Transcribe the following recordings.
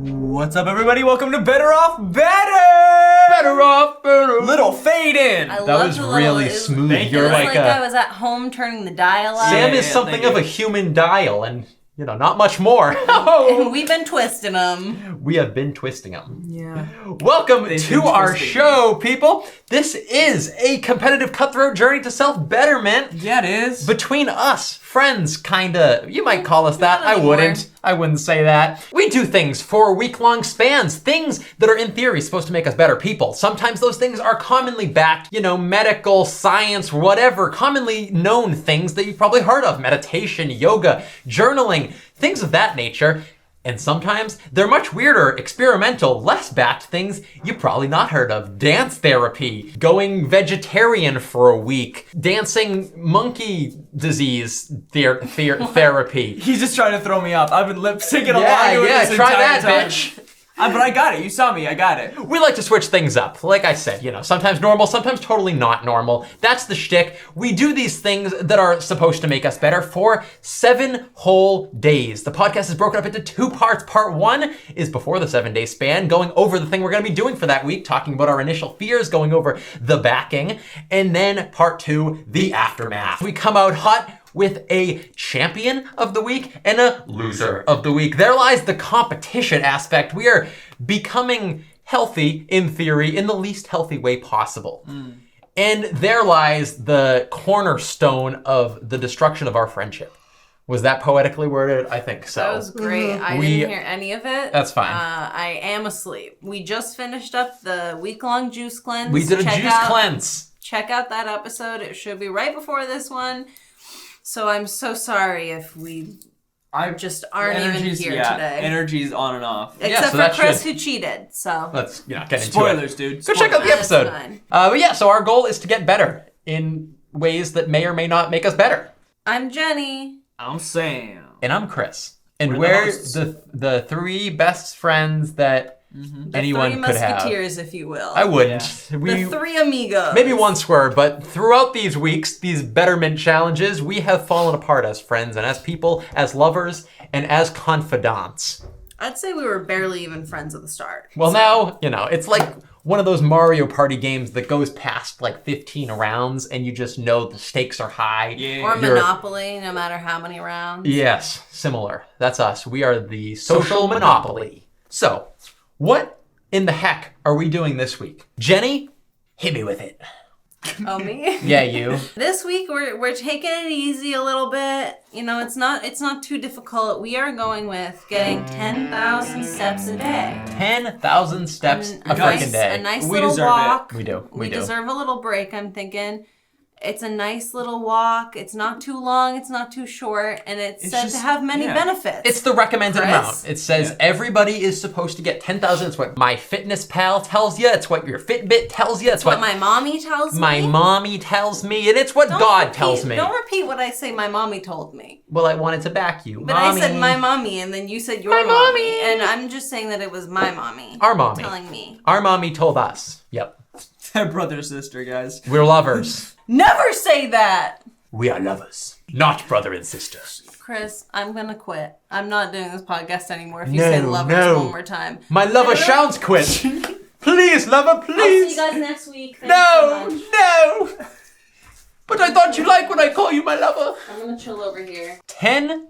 What's up, everybody? Welcome to Better Off Better! Better Off Better! Little fade in! That was really smooth. You're It was like like I was at home turning the dial up. Sam is Yeah, something thank of you. a human dial, and, not much more. And we've been twisting them. We have been twisting them. Yeah. Welcome They've to been our twisting show, people. This is a competitive cutthroat journey to self-betterment. Yeah, it is. Between us, friends, kinda. You might call us that. Not I anymore. wouldn't. I wouldn't say that. We do things for week-long spans, things that are in theory supposed to make us better people. Sometimes those things are commonly backed, medical, science, whatever, commonly known things that you've probably heard of. Meditation, yoga, journaling, things of that nature. And sometimes they're much weirder, experimental, less backed things you've probably not heard of. Dance therapy, going vegetarian for a week, dancing monkey disease therapy. He's just trying to throw me off. I've been lip syncing along with this try entire that, time. bitch. But I got it. You saw me. I got it. We like to switch things up. Like I said, sometimes normal, sometimes totally not normal. That's the shtick. We do these things that are supposed to make us better for 7 whole days. The podcast is broken up into 2 parts. Part 1 is before the 7-day span, going over the thing we're going to be doing for that week, talking about our initial fears, going over the backing, and then part 2, the aftermath. We come out hot with a champion of the week and a loser of the week. There lies the competition aspect. We are becoming healthy, in theory, in the least healthy way possible. And there lies the cornerstone of the destruction of our friendship. Was that poetically worded? I think so. That was great. I didn't hear any of it. That's fine. I am asleep. We just finished up the week-long juice cleanse. We did a juice cleanse. Check out that episode. It should be right before this one. So I'm so sorry if we just aren't even here today. Energy's on and off. Except so that for Chris, should- who cheated. So Let's get into it. Spoilers, dude. Go check out the That's episode. fine. But yeah, so our goal is to get better in ways that may or may not make us better. I'm Jenny. I'm Sam. And I'm Chris. And We're the we're hosts. the 3 best friends that anyone Three could have. Musketeers, if you will. I wouldn't. The We 3 amigos. maybe once were, but throughout these weeks, these betterment challenges, we have fallen apart as friends and as people, as lovers, and as confidants. I'd say we were barely even friends at the start. Well, now, it's like one of those Mario Party games that goes past like 15 rounds and you just know the stakes are high. Yeah. Or You're- Monopoly, no matter how many rounds. Yes, similar. That's us. We are the social monopoly. So, what in the heck are we doing this week? Jenny, hit me with it. Oh, me? Yeah, you. This week we're taking it easy a little bit. It's not too difficult. We are going with getting 10,000 steps a day. 10,000 steps a nice, freaking day. A nice We little deserve it. walk. We do. We deserve a little break, I'm thinking. It's a nice little walk. It's not too long. It's not too short. And it's said just- to have many yeah. benefits. It's the recommended Chris? amount. It says everybody is supposed to get 10,000. It's what MyFitnessPal tells you. It's what your Fitbit tells you. It's what my mommy tells my me. mommy tells me. And it's what God tells me. Don't repeat what I say my mommy told me. Well, I wanted to back you. But Mommy. I said my mommy, and then you said your My mommy. And I'm just saying that it was my mommy. Our mommy. Telling me. Our mommy told us. Yep. They're brother sister, guys. We're lovers. Never say that! We are lovers, not brother and sister. Chris, I'm gonna quit. I'm not doing this podcast anymore if you No, say lovers no. one more time. My lover shouts quit. Please, lover, I'll see please. you guys next week. Thanks so much. No. But I thought you liked when I call you my lover. I'm gonna chill over here. 10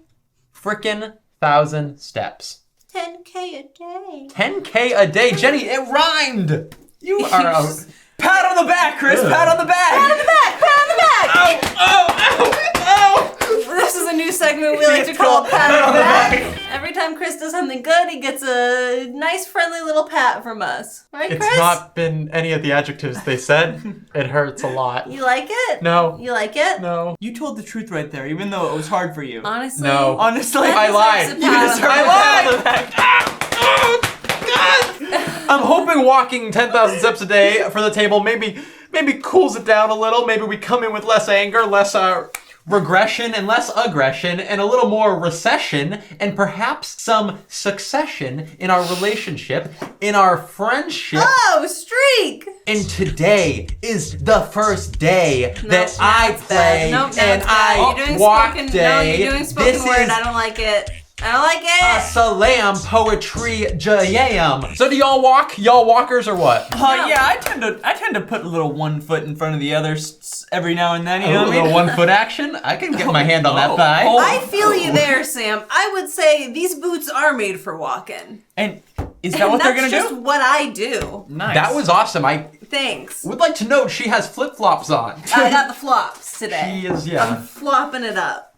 frickin' thousand steps. 10K a day. 10K a day. Jenny, it rhymed. You are a... Pat on the back, Chris. Ugh. Pat on the back. Pat on the back! Pat on the back! Oh. This is a new segment we like to call Pat on the Back. Every time Chris does something good, he gets a nice, friendly little pat from us. Right, It's Chris? not been any of the adjectives they said. It hurts a lot. You like it? No. You like it? No. You told the truth right there, even though it was hard for you. Honestly? No. Honestly, I lied. You deserve a You pat on deserve the a back. pat on the back. Oh, God. I'm hoping walking 10,000 steps a day for the table maybe cools it down a little. Maybe we come in with less anger, less regression and less aggression and a little more recession and perhaps some succession in our relationship, in our friendship. Oh, streak! And today is the first day that I it's bad. play Nope, now and it's bad. I You're doing walk spoken, day. No, you're doing spoken This word. is I don't like it. I don't like a it. salam poetry jam. So do y'all walk? Y'all walkers or what? No. Yeah, I tend to put a little one foot in front of the other every now and then. You know A what I little mean? 1 foot action. I can get my hand on that thigh. Oh. I feel you there, Sam. I would say these boots are made for walking. And is that what they're gonna That's just do? what I do. Nice. That was awesome. I Thanks. would like to note she has flip-flops on. I got the flops today. She is, yeah. I'm flopping it up.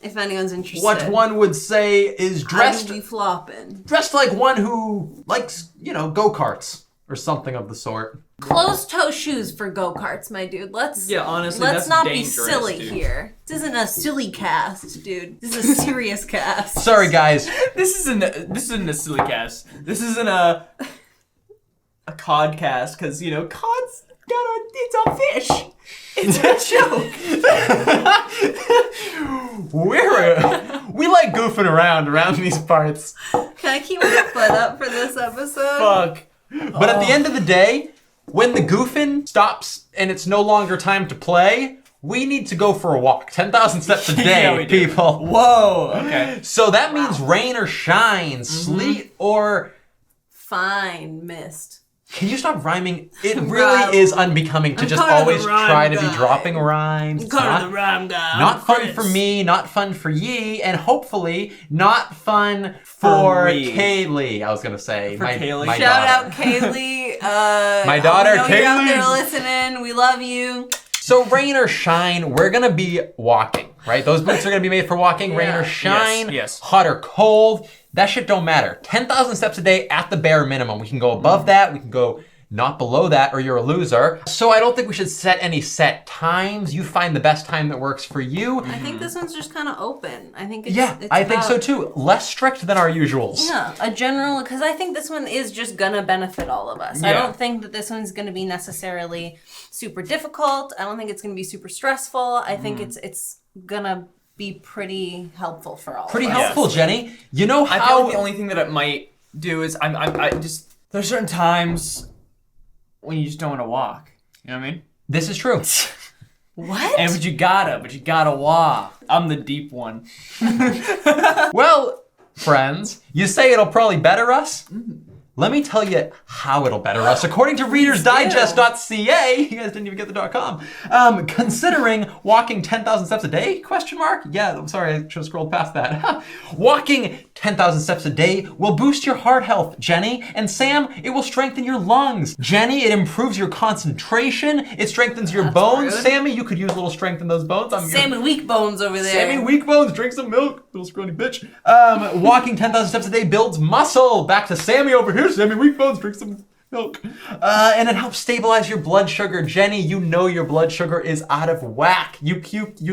If anyone's interested. What one would say is I dressed will be flopping. dressed like one who likes, go-karts or something of the sort. Closed-toe shoes for go-karts, my dude. Let's honestly, let's that's not dangerous, be silly dude. here. This isn't a silly cast, dude. This is a serious cast. Sorry, guys. This isn't a silly cast. This isn't a codcast because cod's it's a fish. It's a joke. We like goofing around these parts. Can I keep my foot up for this episode? Fuck. But at the end of the day, when the goofing stops and it's no longer time to play, we need to go for a walk. 10,000 steps a day, Yeah, we do. people. Whoa. Okay. So that means rain or shine, sleet or... Fine, mist. Can you stop rhyming? It Wow. really is unbecoming to I'm just kind of always the rhyme try to guy. be dropping rhymes. It's not, rhyme guy. not fun for me, not fun for ye, and hopefully not fun for me. Kaylee. I was gonna say For Kaylee. my Shout daughter. out Kaylee. My daughter, we know you're out there Kaylee. listening. We love you. So rain or shine, we're gonna be walking, right? Those boots are gonna be made for walking. Rain Yeah. or shine, Yes. hot or cold, that shit don't matter. 10,000 steps a day at the bare minimum. We can go above that. We can go not below that, or you're a loser. So I don't think we should set any set times. You find the best time that works for you. I think this one's just kind of open. I think it's Yeah, it's I think about- so too. Less strict than our usuals. Yeah, a general, because I think this one is just gonna benefit all of us. I Yeah. don't think that this one's gonna be necessarily super difficult. I don't think it's gonna be super stressful. I think it's gonna be pretty helpful for all Pretty of us. helpful, Jenny. You know I feel how... like the only thing that it might do is I just there's certain times when you just don't want to walk. You know what I mean? This is true. What? But you gotta walk. I'm the deep one. Well, friends, you say it'll probably better us? Let me tell you how it'll better us. According to readersdigest.ca, you guys didn't even get the .com, considering walking 10,000 steps a day, question mark? Yeah, I'm sorry, I should have scrolled past that. Walking 10,000 steps a day will boost your heart health, Jenny. And Sam, it will strengthen your lungs. Jenny, it improves your concentration. It strengthens your bones. rude. Sammy, you could use a little strength in those bones. Sammy Weak Bones over there. Sammy Weak Bones, drink some milk, little scrawny bitch. Walking 10,000 steps a day builds muscle. Back to Sammy over here. Sammy Weak Bones, drink some milk. And it helps stabilize your blood sugar. Jenny, you know your blood sugar is out of whack. You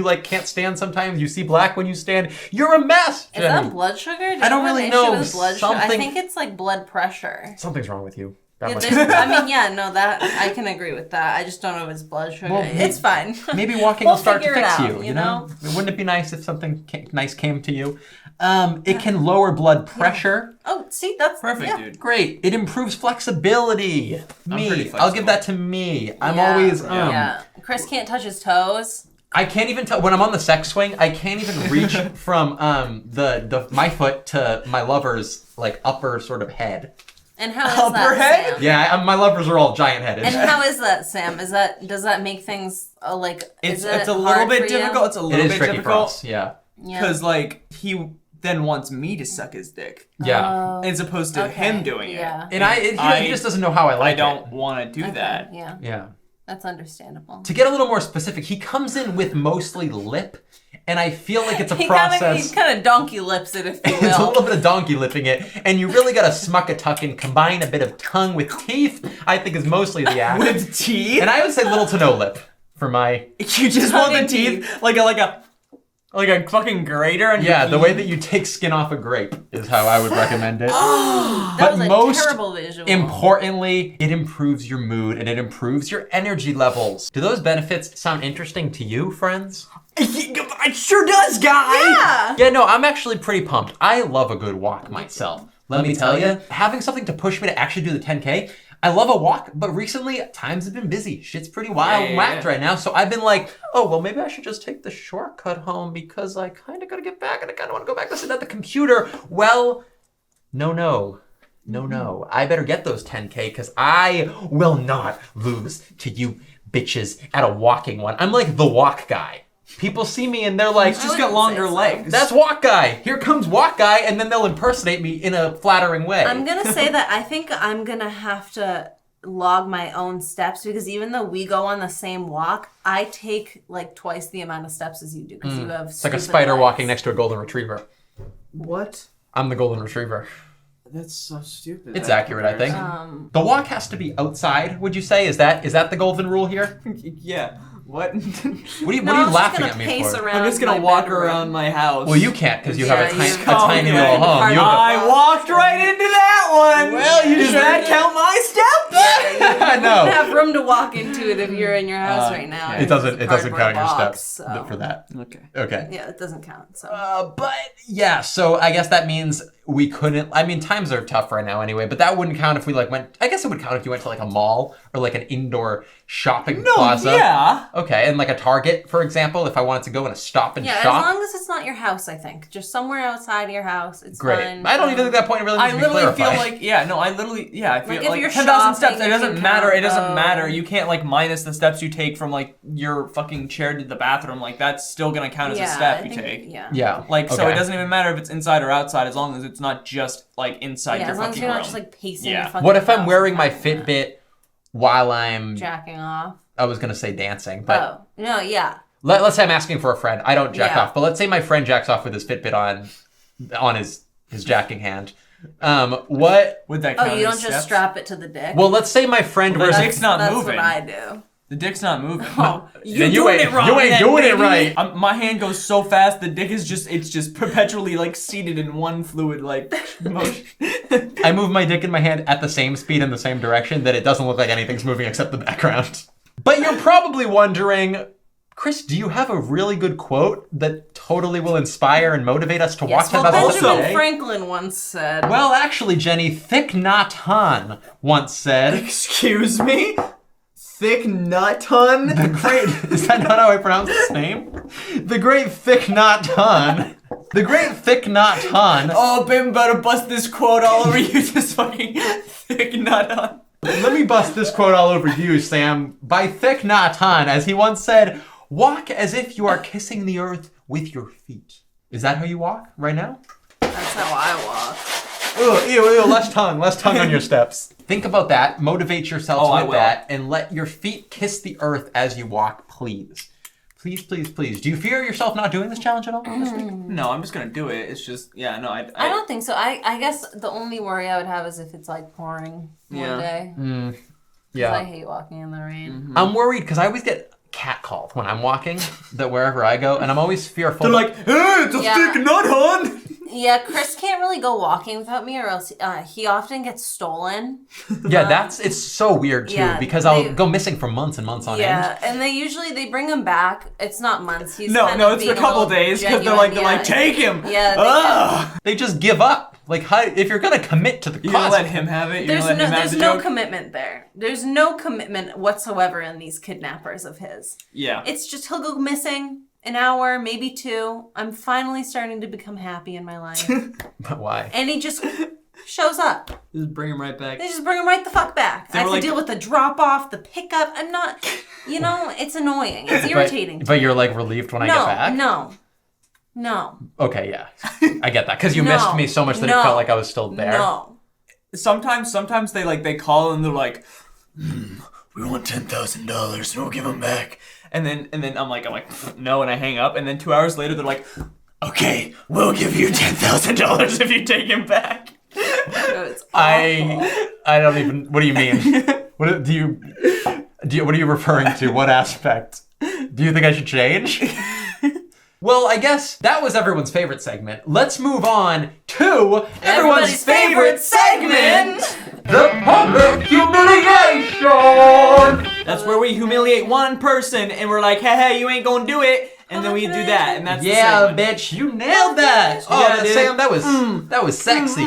like can't stand sometimes. You see black when you stand. You're a mess, Is Jenny. that blood sugar? Do I don't you have really an know. issue with blood sugar? I Something- think it's like blood pressure. Something's wrong with you. That Yeah, much. I mean, yeah, no, that I can agree with that. I just don't know if it's blood sugar. Well, It's fine. Maybe walking We'll will start to figure it fix out, you know? Wouldn't it be nice if something nice came to you? It can lower blood pressure. Oh, see, that's Perfect, yeah. dude. Great. It improves flexibility. pretty Me. flexible. I'll give that to me. I'm Yeah, always yeah. Chris can't touch his toes. I can't even tell when I'm on the sex swing, I can't even reach from my foot to my lover's like upper sort of head. And how is Upper that, head? Sam? Yeah, my lovers are all giant headed. And how is that, Sam? Does that make things like? It's is it a little hard bit for you? difficult. It's a It little is bit tricky for difficult us. Yeah. Yeah. because like he then wants me to suck his dick Yeah. as opposed to Okay, him doing it. yeah. And he just doesn't know how I I like don't it. want to do Okay, that. Yeah, Yeah. that's understandable. To get a little more specific, he comes in with mostly lip, and I feel like it's a He process. kind of donkey lips it, if you will. It's a little bit of donkey lipping it, and you really gotta smuck a tuck and combine a bit of tongue with teeth, I think is mostly the act. With teeth? And I would say little to no lip for my... You just Tongue want the and teeth like a Like a fucking grater on Yeah, your the way pee? that you take skin off a grape is how I would recommend it. That But was a most terrible visual. Importantly, it improves your mood and it improves your energy levels. Do those benefits sound interesting to you, friends? It sure does, guy! Yeah. Yeah, no, I'm actually pretty pumped. I love a good walk myself. Let me tell you, having something to push me to actually do the 10K, I love a walk, but recently times have been busy. Shit's pretty wild and whacked right now. So I've been like, oh, well, maybe I should just take the shortcut home because I kind of got to get back and I kind of want to go back to sit at the computer. Well, no. I better get those 10K because I will not lose to you bitches at a walking one. I'm like the walk guy. People see me and they're like, Just got longer legs. that's walk guy. Here comes walk guy. And then they'll impersonate me in a flattering way. I'm gonna say that I think I'm gonna have to log my own steps because even though we go on the same walk, I take like twice the amount of steps as you do because you have. It's like a spider walking next to a golden retriever. What? I'm the golden retriever. That's so stupid. It's that accurate, I think. comparison. The walk has to be outside, would you say? Is that the golden rule here? Yeah. What? What are you I'm just laughing gonna at me pace for? around I'm just gonna my walk bedroom. around my house. Well, you can't because you have a, Yeah, a you- tiny Okay. little home. You have I walked right into that one. Well, you Does sure that did. count my steps? I You know. have room to walk into it if you're in your house right now. okay. It doesn't It's a count your cardboard steps box, so- for that. Okay. Okay. Yeah, it doesn't count. So But yeah, so I guess that means we couldn't. I mean, times are tough right now anyway. But that wouldn't count if we like went. I guess it would count if you went to like a mall or like an indoor shopping plaza. Yeah. Okay, and like a Target, for example, if I wanted to go in a Stop and yeah, Shop. as long as it's not your house, I think just somewhere outside of your house, it's Great. fine. I don't even think that point really needs I to be literally feel clarified. like I feel if like you're 10,000 steps. shopping, It you doesn't can matter. count It doesn't those. matter. You can't like minus the steps you take from like your fucking chair to the bathroom. Like that's still gonna count as a step I you think- take. Yeah. Yeah. Like so, Okay. it doesn't even matter if it's inside or outside, as long as it's not just like inside Yeah, your as long as fucking you're room. not just like pacing. Yeah. Your fucking What if I'm house wearing and my counting it. Fitbit while I'm? Jacking off. I was gonna say dancing, but Oh no, yeah. let's say I'm asking for a friend. I don't jack Yeah. off, but let's say my friend jacks off with his Fitbit on his jacking hand. What? Would that Oh, count you as don't just steps? strap it to the dick. Well, let's say my friend Well, wears. dick's not That's moving. what I do. The dick's not moving. Oh, Then you ain't doing it right. My hand goes so fast, the dick is just perpetually like seated in one fluid like motion. I move my dick in my hand at the same speed in the same direction that it doesn't look like anything's moving except the background. But you're probably wondering, Chris, do you have a really good quote that totally will inspire and motivate us to walk Yes, well, 10,000 steps a Benjamin day? Franklin once said. Well, actually, Jenny, Thich Nhat Hanh once said, Excuse me? Thick nut ton? the great, is that not how I pronounce his name? The great Thich Nhat Hanh. The great Thich Nhat Hanh. Oh, baby, better bust this quote all over you, this fucking thick nut on. Let me bust this quote all over you, Sam. By Thich Nhat Hanh, as he once said, walk as if you are kissing the earth with your feet. Is that how you walk right now? That's how I walk. Ugh, ew, less tongue on your steps. Think about that, motivate yourself I with will. that, and let your feet kiss the earth as you walk, please. Please, please, please. Do you fear yourself not doing this challenge at all this week? No, I'm just gonna do it. It's just, yeah, no, I don't think so. I guess the only worry I would have is if it's like pouring Yeah. one day. 'Cause I Yeah. hate walking in the rain. I'm worried because I always get catcalled when I'm walking, that wherever I go, and I'm always fearful. They're like, hey, it's a Yeah. thick nut, hon! Yeah, Chris can't really go walking without me, or else he often gets stolen. yeah, it's so weird too, yeah, because I'll they- go missing for months and months on end. Yeah, and they bring him back. It's not months. He's No, kind no, of it's being a couple little days because genuine, they're like, take him. Yeah, they Ugh. They just give up. Like, how, if you're gonna commit to the You gonna cause, let him have it? You're There's gonna let him have there's the no joke? commitment there. There's no commitment whatsoever in these kidnappers of his. Yeah. It's just he'll go missing an hour, maybe two. I'm finally starting to become happy in my life. But why? And he just shows up. Just bring him right back. They just bring him right the fuck back. They I have were to like- deal with the drop off, the pickup. I'm not, it's annoying. It's irritating. But you're like relieved when I get back. No. Okay, yeah, I get that because you No. missed me so much that it No. felt like I was still there. No. Sometimes they call and they're like, we want $10,000 and we'll give them back. And then I'm like no, and I hang up. And then 2 hours later they're like, okay, we'll give you $10,000 if you take him back. It's awful. I don't even. What do you mean? What are you referring to? What aspect? Do you think I should change? Well, I guess that was everyone's favorite segment. Let's move on to everyone's favorite segment, the public humiliation. That's where we humiliate one person and we're like, hey, you ain't gonna do it. And then we do that, and that's the segment. Bitch, you nailed that. Yeah, Sam, that was sexy.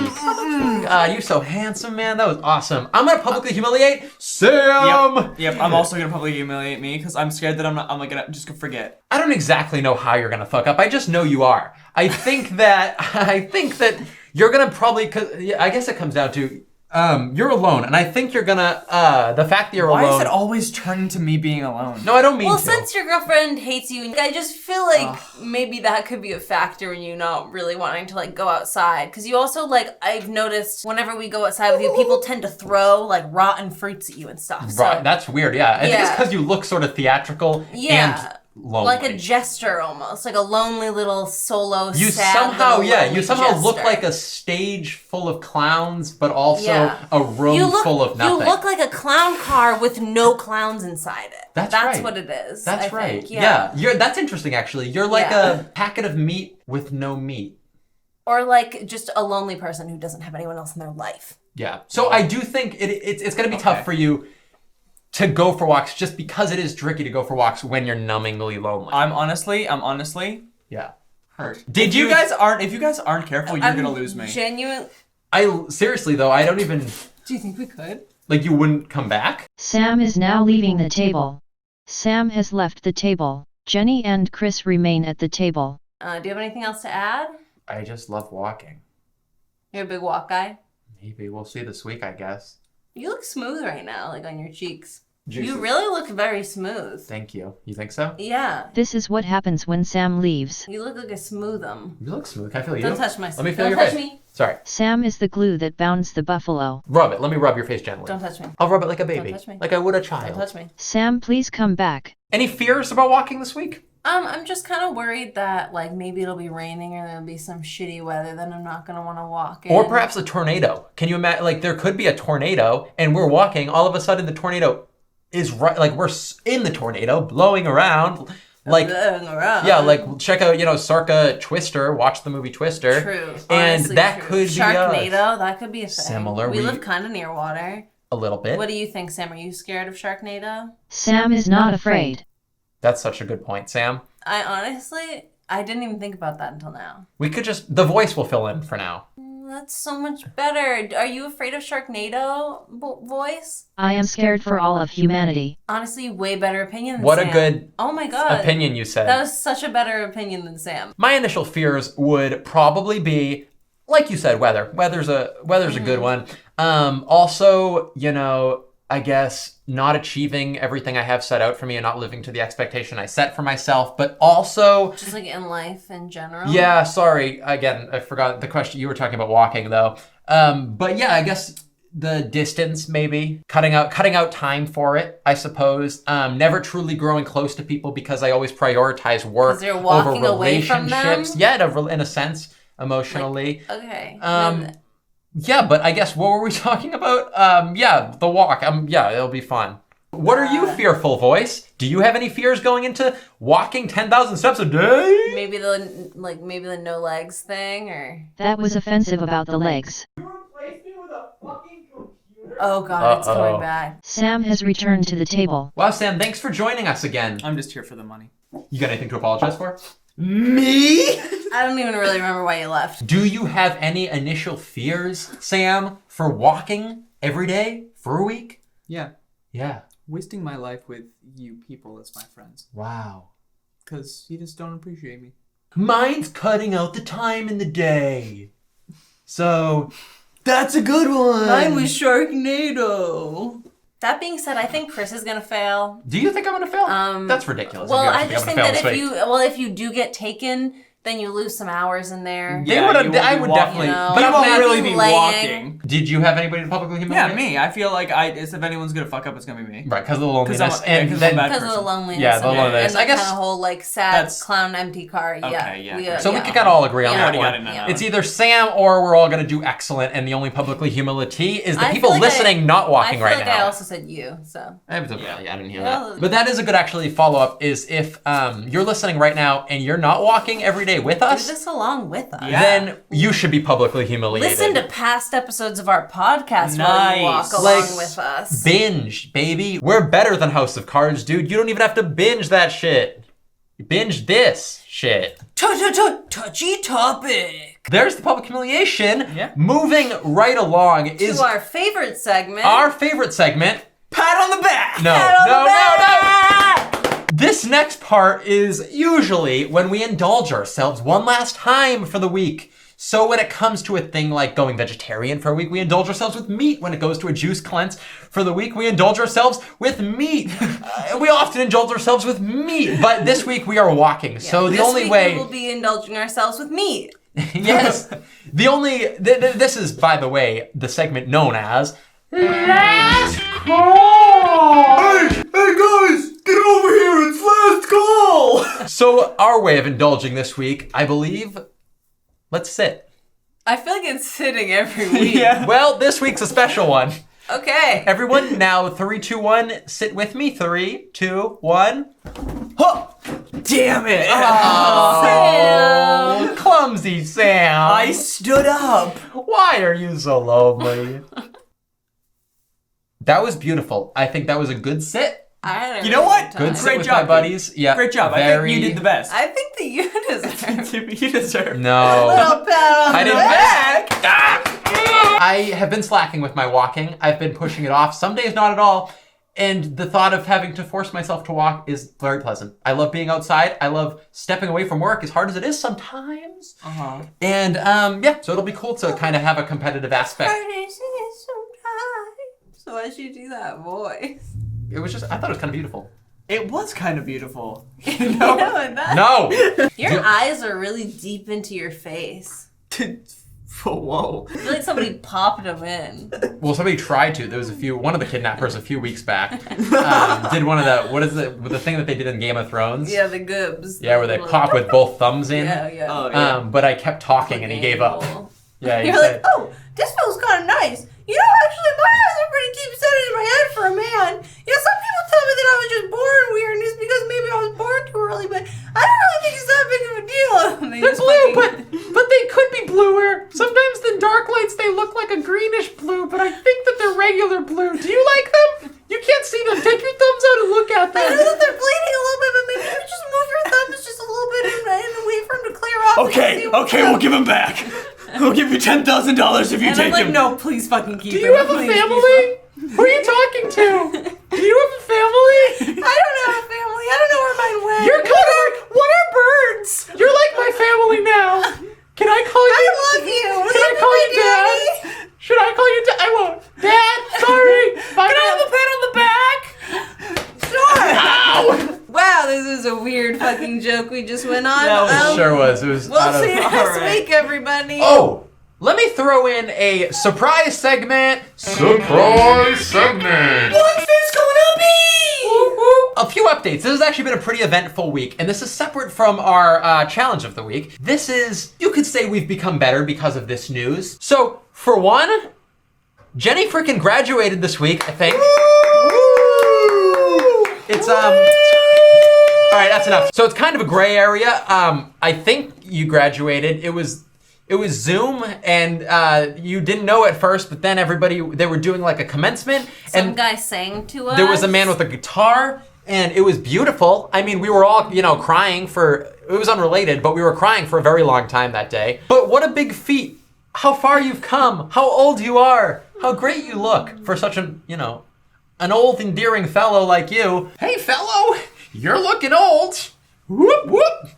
You so handsome, man. That was awesome. I'm gonna publicly humiliate Sam. Yep. I'm also gonna publicly humiliate me because I'm scared that I'm gonna forget. I don't exactly know how you're gonna fuck up. I just know you are. I think that you're gonna probably. Cause I guess it comes down to. You're alone, and I think you're gonna, the fact that you're alone... Why is it always turning to me being alone? No, I don't mean to. Well, since your girlfriend hates you, I just feel like maybe that could be a factor in you not really wanting to, like, go outside. Because you also, like, I've noticed whenever we go outside with you, people tend to throw, like, rotten fruits at you and stuff. So. Right, that's weird, yeah. I think it's because you look sort of theatrical and lonely. Like a jester almost, like a lonely little solo you sad somehow jester. look like a stage full of clowns, but also a room full of nothing. You look like a clown car with no clowns inside it. That's right. what it is. That's I right. Think. Yeah. That's interesting actually. You're like a packet of meat with no meat. Or like just a lonely person who doesn't have anyone else in their life. Yeah. So I do think it's going to be tough for you to go for walks, just because it is tricky to go for walks when you're numbingly lonely. I'm honestly hurt. If you guys aren't careful, you're gonna lose me. Seriously though, I don't even. Do you think we could? Like you wouldn't come back? Sam is now leaving the table. Sam has left the table. Jenny and Chris remain at the table. Do you have anything else to add? I just love walking. You're a big walk guy? Maybe we'll see this week, I guess. You look smooth right now, like on your cheeks. Juices. You really look very smooth. Thank you. You think so? Yeah. This is what happens when Sam leaves. You look like a smoothum. You look smooth. Can I feel you? Don't touch my. Let me feel Don't your touch face. me. Sorry. Sam is the glue that bounds the buffalo. Rub it. Let me rub your face gently. Don't touch me. I'll rub it like a baby. Don't touch me. Like I would a child. Don't touch me. Sam, please come back. Any fears about walking this week? I'm just kind of worried that like maybe it'll be raining or there'll be some shitty weather that I'm not gonna want to walk in. Or perhaps a tornado. Can you imagine? Like there could be a tornado, and we're walking. All of a sudden, the tornado is right. Like we're in the tornado, blowing around. Like like check out Sarka Twister. Watch the movie Twister. True. And Honestly, that true. could Sharknado. That could be a thing. Similar. We live kind of near water. A little bit. What do you think, Sam? Are you scared of Sharknado? Sam is not afraid. That's such a good point, Sam. I didn't even think about that until now. We could the voice will fill in for now. That's so much better. Are you afraid of Sharknado, voice? I am scared for all of humanity. Honestly, way better opinion than What Sam. a good oh my God. opinion you said. That was such a better opinion than Sam. My initial fears would probably be, like you said, weather. Weather's a good one. Also, I guess not achieving everything I have set out for me and not living to the expectation I set for myself, but also... Just like in life in general? Yeah, sorry. Again, I forgot the question. You were talking about walking, though. But yeah, I guess the distance, maybe. Cutting out time for it, I suppose. Never truly growing close to people because I always prioritize work 'Cause you're walking over away from relationships. them? Yeah, in a sense, emotionally. Like, okay. Yeah, but I guess what were we talking about? The walk. It'll be fun. What are you fearful, voice? Do you have any fears going into walking 10,000 steps a day? Maybe the no legs thing, or That was offensive about the legs. You replaced me with a fucking computer. oh God, it's coming back. Sam has returned to the table. Wow, Sam, thanks for joining us again. I'm just here for the money. You got anything to apologize for? Me? I don't even really remember why you left. Do you have any initial fears, Sam, for walking every day for a week? Yeah. Yeah. Wasting my life with you people as my friends. Wow. Because you just don't appreciate me. Mine's cutting out the time in the day. So, that's a good one. Mine was Sharknado. That being said, I think Chris is gonna fail. Do you think I'm gonna fail? That's ridiculous. Well, if you I actually just think think I'm that gonna fail this week. if you do get taken, Then you lose some hours in there. They Yeah, would you have. won't I be would walking. definitely. You know? But You I'm won't not- really be laying. walking. Did you have anybody to publicly humiliate? Yeah, me. I feel like if anyone's gonna fuck up, it's gonna be me. Right, because of the loneliness, I'm and a then bad Because of the person. loneliness. Yeah, the and loneliness. And the I guess- kind of whole like sad That's- clown empty car. Yeah. Okay, yeah. so we could kind of all agree on Yeah. that Already one. got it now. It's either Sam or we're all gonna do excellent, and the only publicly humility is the I people feel like listening not walking I right feel like now. I also said you, so. I didn't hear Well- that. But that is a good actually follow up. Is if you're listening right now and you're not walking every day with Do us, this along with us. Yeah. then you should be publicly humiliated. Listen to past episodes of our podcast while you walk Nice. along Like, with us. Binge, baby. We're better than House of Cards, dude. You don't even have to binge that shit. You binge this shit. Touchy topic. There's the public humiliation. Yeah. Moving right along is To our favorite segment. our favorite segment. Pat on the back. No, Pat on the no. back! This next part is usually when we indulge ourselves one last time for the week. So when it comes to a thing like going vegetarian for a week, we indulge ourselves with meat. When it goes to a juice cleanse for the week, we indulge ourselves with meat. We often indulge ourselves with meat, but this week we are walking. So the This only week way... we will be indulging ourselves with meat. Yes. The only... this is, by the way, the segment known as... Last Call! Hey guys, get over here! It's last call. So our way of indulging this week, I believe... Let's sit. I feel like it's sitting every week. Yeah. Well, this week's a special one. Okay. Everyone, now 3, 2, 1, sit with me. 3, 2, 1. Huh. Damn it! Oh, clumsy Sam. I stood up. Why are you so lonely? That was beautiful. I think that was a good sit. I had a You know really what? good Good time. sit Great with job, my dude. buddies. Yeah, Great job. I think you did the best. I think that you deserve You deserve. No. little pat on I the didn't back. I have been slacking with my walking. I've been pushing it off. Some days not at all. And the thought of having to force myself to walk is very pleasant. I love being outside. I love stepping away from work as hard as it is sometimes. Uh-huh. And yeah, so it'll be cool to kind of have a competitive aspect. So why should you do that voice? It was just, I thought it was kind of beautiful. It was kind of beautiful. You know that? No! Your eyes are really deep into your face. Whoa. I feel like somebody popped them in. Well, somebody tried to. There was one of the kidnappers a few weeks back did one of the thing that they did in Game of Thrones? Yeah, the goobs. Yeah, where they pop with both thumbs in. Yeah, yeah. Oh, yeah. But I kept talking and he gave up. Yeah, he You're said, like, oh, this feels kind of nice. You know, actually, my eyes are pretty deep set in my head for a man. You know, some people tell me that I was just born weird, and it's because maybe I was born too early, but I don't really think it's that big of a deal. They they're just blue, fucking- but they could be bluer. Sometimes in dark lights they look like a greenish blue, but I think that they're regular blue. Do you like them? You can't see them. Take your thumbs out and look at I know them. that they're bleeding a little bit, but maybe you just move your thumbs just a little bit and wait for them to clear off. Okay, we'll give him back. We'll give you $10,000 if you And take I'm like, him. no, please fucking keep Do it. you have a Please, family? Who are you talking to? Do you have a family? I don't have a family. I don't know where mine went. You're color. What are birds? You're like my family now. Can I call you? I love you. Can I call you Dad? Should I call you Dad? I won't. Dad, sorry. Bye. Can I have a pat on the back? Sure. Ow! Wow, this is a weird fucking joke we just went on. That It sure was. It was We'll out of... see you next Alright. week, everybody. Oh, let me throw in a surprise segment. Surprise segment. What's this gonna be? A few updates. This has actually been a pretty eventful week, and this is separate from our challenge of the week. This is, you could say we've become better because of this news. So, for one, Jenny freaking graduated this week, I think. It's, all right, that's enough. So it's kind of a gray area. I think you graduated. It was Zoom, and you didn't know at first, but then they were doing like a commencement. Some and guy sang to us. there was a man with a guitar, and it was beautiful. I mean, we were all, crying it was unrelated, but we were crying for a very long time that day. But what a big feat. How far you've come, how old you are, how great you look for such an old, endearing fellow like you. Hey, fellow, you're looking old. Whoop, whoop.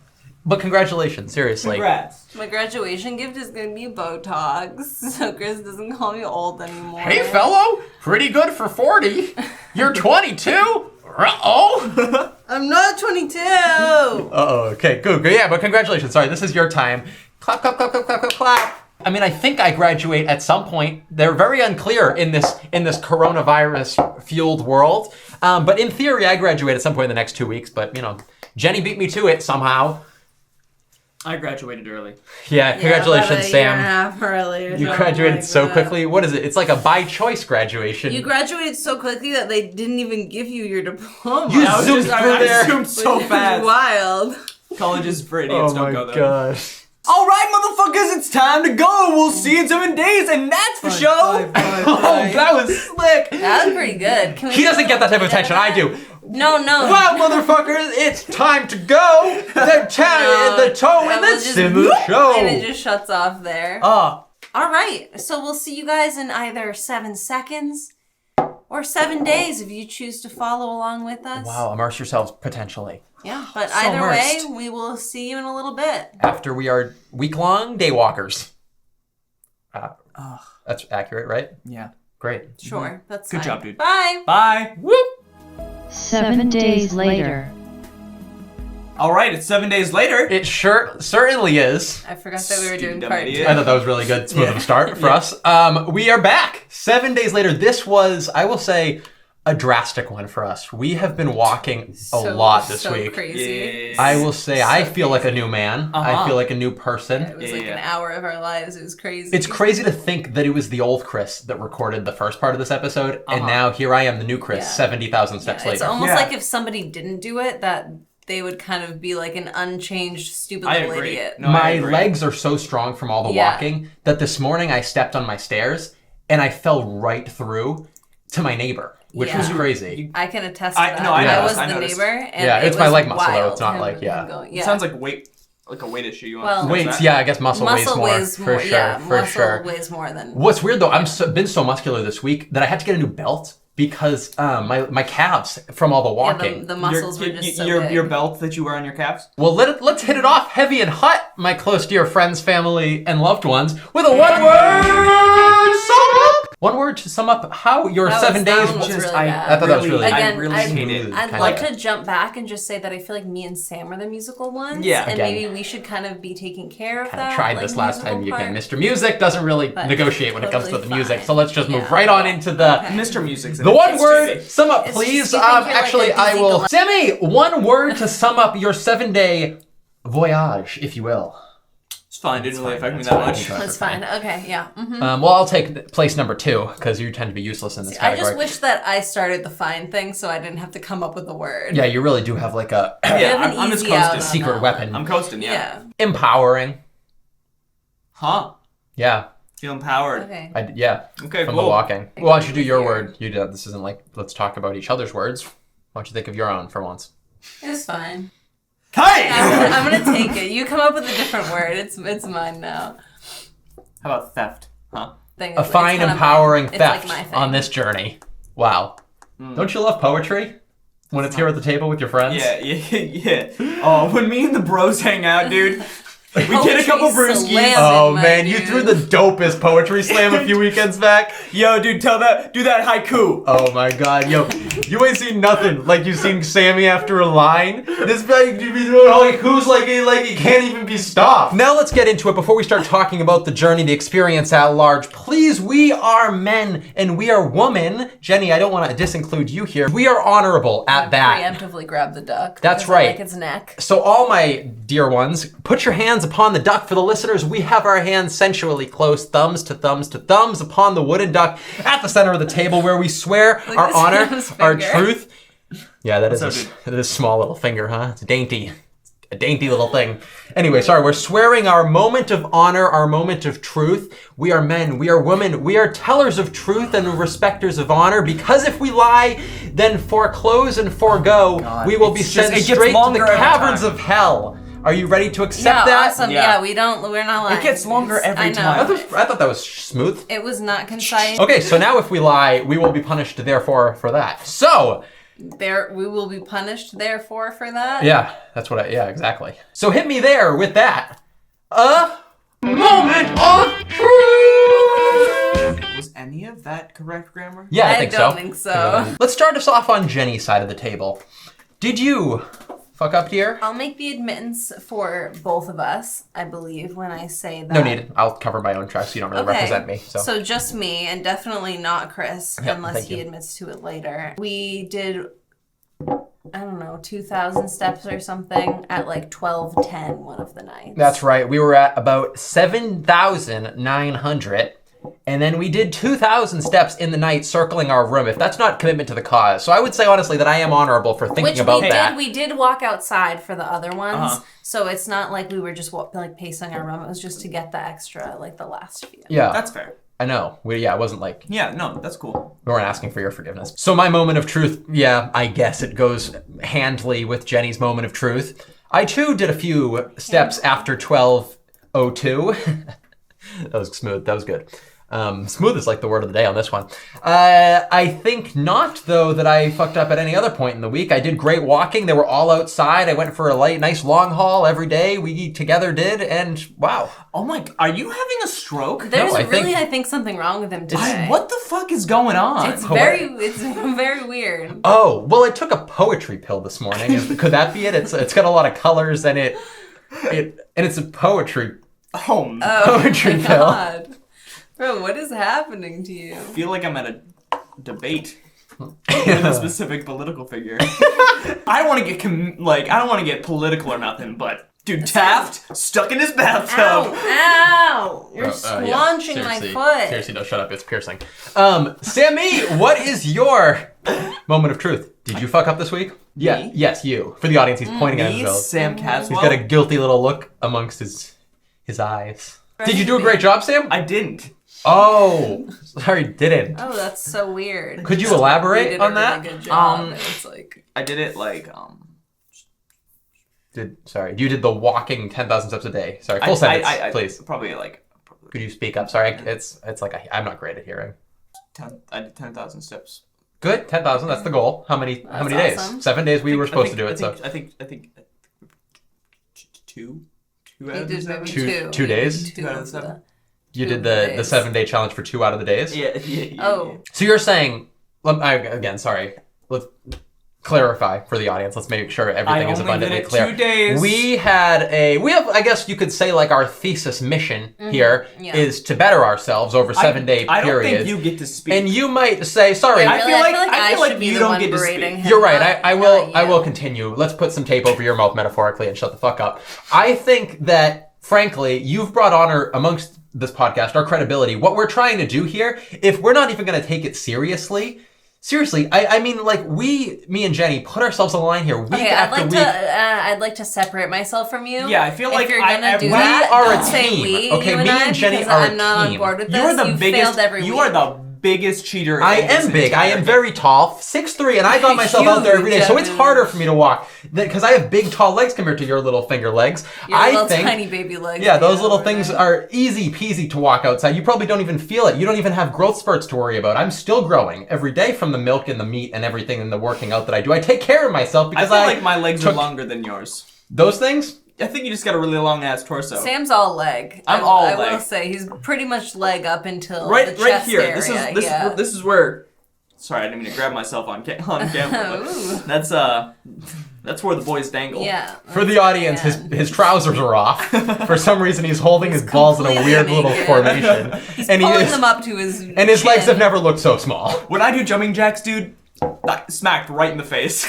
But congratulations, seriously. Congrats. My graduation gift is gonna be Botox, so Chris doesn't call me old anymore. Hey, fellow, pretty good for 40. You're 22. Uh-oh. I'm not 22. Uh-oh, okay, good. Yeah, but congratulations. Sorry, this is your time. Clap, clap, clap, clap, clap, clap, clap. I mean, I think I graduate at some point. They're very unclear in this coronavirus-fueled world. But in theory, I graduate at some point in the next 2 weeks. But, you know, Jenny beat me to it somehow. I graduated early. Yeah, congratulations, about a Sam. year and a half early or You something graduated like so that. quickly. What is it? It's like a by-choice graduation. You graduated so quickly that they didn't even give you your diploma. You I was zoomed just, through I there. zoomed so Which is fast. wild. College is for idiots. Don't go there. gosh. All right, motherfuckers, it's time to go. We'll see you in 7 days, and that's for show. Oh, that was slick. That was pretty good. Can we He doesn't get that type of attention. I do. No. Wow, motherfuckers, it's time to go. The toe in the Sim show. And it just shuts off there. Ah. All right. So we'll see you guys in either 7 seconds or 7 days if you choose to follow along with us. Wow, immerse yourselves potentially. Yeah, but So either way, immersed. we will see you in a little bit. After we are week-long day walkers. That's accurate, right? Yeah. Great. Sure. That's Good fine. job, dude. Bye. Bye. Whoop. 7 days later. All right, it's 7 days later. It certainly is. I forgot that we were doing Stupid part idiot. 2. I thought that was really good. Smooth of a Yeah. start for us. We are back 7 days later. This was, I will say, a drastic one for us. We have been walking a lot this week. Crazy. Yeah. I will say, I feel like a new man. I Uh-huh. feel like a new person. It was like an hour of our lives. It was crazy. It's crazy to think that it was the old Chris that recorded the first part of this episode, and Uh-huh. now here I am, the new Chris, Yeah. 70,000 steps It's later. almost Yeah. like if somebody didn't do it, that they would kind of be like an unchanged, stupid I little agree. idiot. No, I My agree. legs are so strong from all the Yeah. walking that this morning I stepped on my stairs and I fell right through to my neighbor, which was Yeah. crazy. I can attest to I- that. no, I I noticed, was I the noticed. neighbor. And Yeah, it it's my was leg muscle, though. wild, It's not him- like, him yeah. going- It sounds like a weight issue. You want Well- to Weights, yeah, I guess muscle weighs more. weighs for more. sure, Yeah, for muscle sure. weighs more than. What's weird though, been so muscular this week that I had to get a new belt because my calves from all the Yeah, walking. the muscles were just so your big. belt that you wear on your calves. Well, let's hit it off heavy and hot, my close dear friends, family, and loved ones, with a one-word sum up. One word to sum up how your That 7 was- days that one was was. really I bad. I thought that was really Again, I really I'd- hate it. smooth, I'd kind like of. to jump back and just say that I feel like me and Sam are the musical ones. Yeah. And Again. maybe we should kind of be taking care of Kind that. of tried like, this last musical time. You can. part. Mr. Music doesn't really But negotiate when it comes to the totally music, fine. so let's just move Yeah. right on into the. Okay. Mr. Music's in The it. one It's word Stevie. sum up, It's please. just- you think you're like Actually, a I busy will. gal- Sammy, one word to sum up your 7-day voyage, if you will. It's fine. Didn't really affect me That's that fine. much. That's fine. Okay, yeah. Mhm. Well, I'll take place number 2 because you tend to be useless in this I category. just wish that I started the fine thing so I didn't have to come up with a word. Yeah, you really do have like a We Yeah, have an I'm just easy out coasting. on secret that weapon. I'm coasting. Yeah. Yeah. Empowering. Huh? Yeah, Feel empowered. Okay. yeah. Okay. From cool. the walking. Well, why don't you do your Here. word? You do. This isn't like let's talk about each other's words. Why don't you think of your own for once? It's fine. Hey. I'm gonna take it. You come up with a different word. It's mine now. How about theft? Huh? Thing. A It's fine, kinda empowering mine. It's like theft my thing. on this journey. Wow. Don't you love poetry? When it's here at the table with your friends? Yeah. Oh, when me and the bros hang out, dude, we get a couple Poetry brewskis. slam. Oh my man, you dude. threw the dopest poetry slam a few weekends back. Yo, dude, do that haiku. Oh my god, yo, you ain't seen nothing like you've seen Sammy after a line. This guy, like, who's like he can't even be stopped. Now let's get into it before we start talking about the journey, the experience at large. Please, we are men and we are women. Jenny, I don't want to disinclude you here. We are honorable at that. Preemptively grab the duck. That's because I right. like its neck. So all my dear ones, put your hands upon the duck. For the listeners, we have our hands sensually close, thumbs to thumbs to thumbs upon the wooden duck at the center of the table where we swear Look our at honor, Sam's our finger. truth. Yeah, that is What's up, a small little finger, huh? It's dainty. A dainty little thing. Anyway, sorry, we're swearing our moment of honor, our moment of truth. We are men, we are women, we are tellers of truth and respecters of honor, because if we lie, then foreclose and forego, God, we will be it's just- sent it gets straight to the longer every caverns time. of hell. Are you ready to Yeah, accept that? awesome. Yeah. Yeah, we're not lying. It gets longer every I know. time. I thought that was smooth. It was not concise. Okay, so now if we lie, we will be punished therefore for that. So, There, we will be punished. Therefore, for that. yeah, that's what yeah, exactly. So hit me there with that. A moment of truth! Was any of that correct grammar? Yeah, I think so. don't think so. Let's start us off on Jenny's side of the table. Did you fuck up here? I'll make the admittance for both of us, I believe, when I say that. No need. I'll cover my own tracks. You don't really represent me. So just me, and definitely not Chris, Yep, unless thank he you. admits to it later. We did, I don't know, 2,000 steps or something at like 12:10 one of the nights. That's right. We were at about 7,900. And then we did 2,000 steps in the night circling our room. If that's not commitment to the cause. So I would say honestly that I am honorable for thinking about that. We did walk outside for the other ones. So it's not like we were just like pacing our room. It was just to get the extra, like the last few. Yeah. That's fair. I know. It wasn't like Yeah, no, that's cool. we weren't asking for your forgiveness. So my moment of truth, yeah, I guess it goes handily with Jenny's moment of truth. I too did a few steps after 12:02. That was smooth. That was good. Smooth is like the word of the day on this one. I think not, though, that I fucked up at any other point in the week. I did great walking. They were all outside. I went for a nice long haul every day. We together did, and wow. Oh my, are you having a stroke? There's I I think something wrong with him today. What the fuck is going on? It's very weird. Oh, well, I took a poetry pill this morning. Could that be it? It's got a lot of colors, and it's a poetry poetry pill. God. Bro, what is happening to you? I feel like I'm at a debate with a specific political figure. I don't want to get I don't want to get political or nothing, but dude, Taft stuck in his bathtub. Ow! You're squanching my foot. Seriously, no, shut up. It's piercing. Sammy, what is your moment of truth? Did you fuck up this week? Yeah. Yes, you. For the audience, he's pointing at himself. Sam Caswell. He's got a guilty little look amongst his eyes. Did you do a great job, Sam? I didn't. Oh, sorry, didn't. Oh, that's so weird. Could you elaborate on that? Really good job. And it's like I did it like You did the walking 10,000 steps a day. Sorry, full sentence, please. Probably like. Could you speak up? Sorry, it's like I'm not great at hearing. I did 10,000 steps. Good, 10,000. That's the goal. How many days? awesome. 7 days we were supposed to do it. I think two. he did maybe Two two. days? 2 out of the 7. You did the 7-day challenge for 2 out of the days? Yeah. Oh. So you're saying, again, sorry, let's clarify for the audience. Let's make sure everything is abundantly clear. 2 days. We have, I guess you could say, like, our thesis mission here is to better ourselves over 7-day periods. I don't think you get to speak. And you might say, sorry, Yeah, I feel like I should should be you the don't one get to berating speak. him. you're right. I will. not I will you. continue. Let's put some tape over your mouth metaphorically and shut the fuck up. I think that, frankly, you've brought honor amongst this podcast, our credibility. What we're trying to do here, if we're not even going to take it seriously, I mean, like me and Jenny put ourselves on the line here week after week. I'd like to separate myself from you. Yeah, I feel like if you're gonna do we that, are a don't say team. we. Okay, you me and and Jenny because are a I'm not team. on board with You're this. the You biggest. failed every You week. are the biggest cheater. I in this am big. I am entire very tall, 6'3", and I got myself out there every day, so it's Huge, harder for me to walk because I have big, tall legs compared to your little finger legs. Your I little think, tiny baby legs. yeah, those little over things there. are easy peasy to walk outside. You probably don't even feel it. You don't even have growth spurts to worry about. I'm still growing every day from the milk and the meat and everything and the working out that I do. I take care of myself I because feel like my legs are longer than yours. Those things? I think you just got a really long ass torso. Sam's all leg. I'm all I leg. will say he's pretty much leg up until right the chest here. area. This is where. Sorry, I didn't mean to grab myself on camera. Ooh. But that's where the boys dangle. Yeah. For the audience, his trousers are off. For some reason, he's holding his balls in a completely weird little naked. formation. He's and pulling he is, them up to his and his legs chin. have never looked so small. When I do jumping jacks, dude, smacked right in the face.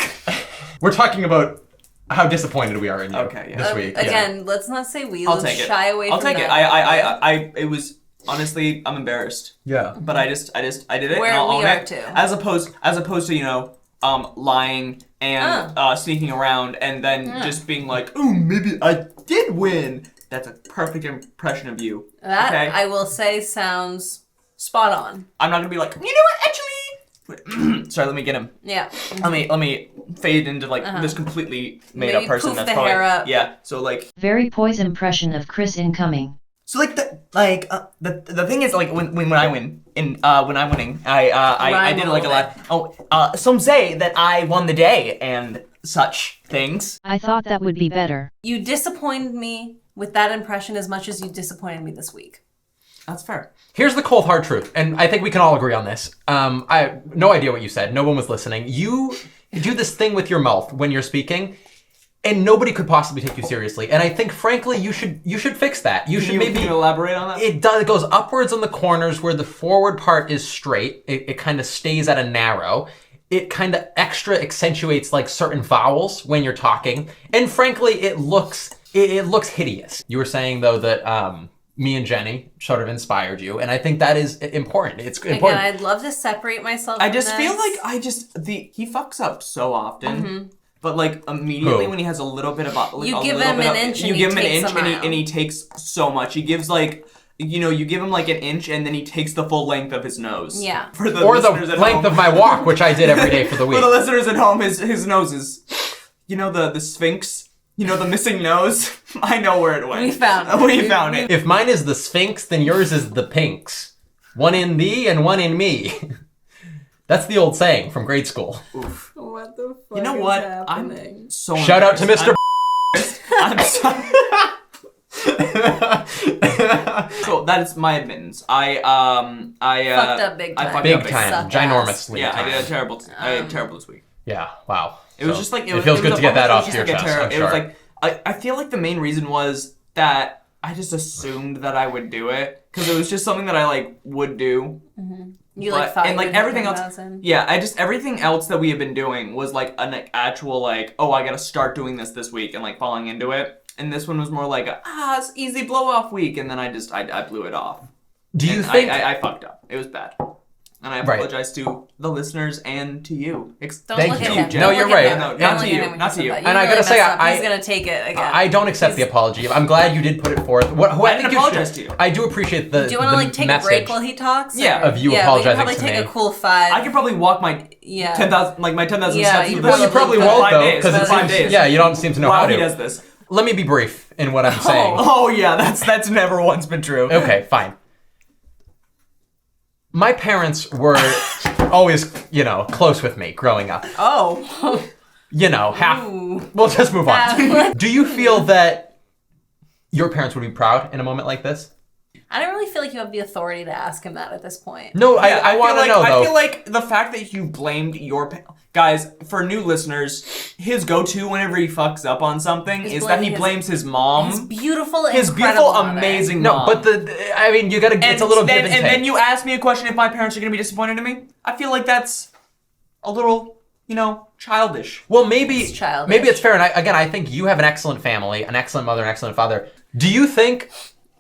We're talking about how disappointed we are in you Okay, yeah. this week. Again, let's not say we. I'll Let's take it. shy away I'll from take it. that. It was honestly, I'm embarrassed. Yeah. But I did it. Where and I'll we own are it. too. As opposed to lying and sneaking around and then just being like, oh, maybe I did win. That's a perfect impression of you. That okay? I will say sounds spot on. I'm not gonna be like, you know what? Actually, sorry. Let me get him. Yeah. Let me fade into like this completely made up Maybe person. poof That's the probably hair up. yeah. So like. Very poised impression of Chris incoming. So like the thing is like when I win when I'm winning I did like a lot. Some say that I won the day and such things. I thought that would be better. You disappointed me with that impression as much as you disappointed me this week. That's fair. Here's the cold hard truth, and I think we can all agree on this. I have no idea what you said. No one was listening. You do this thing with your mouth when you're speaking, and nobody could possibly take you seriously. And I think, frankly, you should fix that. You should maybe Can you elaborate on that? It does. It goes upwards on the corners where the forward part is straight. It kind of stays at a narrow. It kind of extra accentuates like certain vowels when you're talking, and frankly, it looks hideous. You were saying though that me and Jenny sort of inspired you, and I think that is important. It's important. Again, I'd love to separate myself. I just feel like he fucks up so often. But like immediately when he has a little bit of you give him an inch and he takes so much. He gives like you give him like an inch and then he takes the full length of his nose. Yeah. For the or the listeners at length home. of my walk, which I did every day for the week. For the listeners at home, his nose is, the Sphinx. The missing nose. I know where it went. We found it. We found it. If mine is the Sphinx, then yours is the Pinks. One in thee and one in me. That's the old saying from grade school. Oof. What the fuck You know is what? happening? I'm so Shout out to Mr. I'm sorry. So that is my admittance. I Fucked up big time. I fucked Big up time, Suck ginormously. Yeah, I time. did a terrible. I did terrible this week. Yeah, wow. It was just like it feels good to get that off your chest. I'm It sure. was like I feel like the main reason was that I just assumed that I would do it because it was just something that I like would do. You like thought and you like would everything hit else. 10,000? Yeah, everything else that we have been doing was like an actual like, oh, I gotta start doing this week and like falling into it. And this one was more like it's easy blow off week, and then I blew it off. Do you And think I fucked up? It was bad. And I apologize to the listeners and to you. Don't Thank look you. at him. No, Don't you're look at right. him. No, Don't not look to at you. him when Not you to said you. that. And I gotta really say, messed up. I- He's gonna take it again. I don't accept the apology. I'm glad you did put it forth. Who I think you apologize should. to you. I do appreciate the Do you want to like take message. a break while he talks? Yeah, Or- of you yeah, apologizing we can probably to take me. a cool 5. I could probably walk my Yeah. 10,000 like my 10,000 Yeah, steps. you through Well, this you probably in won't 5 though, days. because In it 5 seems days. yeah, you don't seem to know While how he to. does this. Let me be brief in what I'm saying. Oh yeah, that's never once been true. Okay, fine. My parents were always, close with me growing up. Oh. Half. Ooh. We'll just move on. Half. Do you feel that your parents would be proud in a moment like this? I don't really feel like you have the authority to ask him that at this point. No, Yeah, I want to feel know like, though. I feel like the fact that you blamed guys, for new listeners, his go-to whenever he fucks up on something is that he blames his mom. His beautiful, His incredible beautiful, mother. amazing No, mom. but you gotta. It's a little give and and take. then you ask me a question if my parents are gonna be disappointed in me. I feel like that's a little, childish. Well, maybe It's childish. maybe it's fair. And I think you have an excellent family, an excellent mother, an excellent father. Do you think?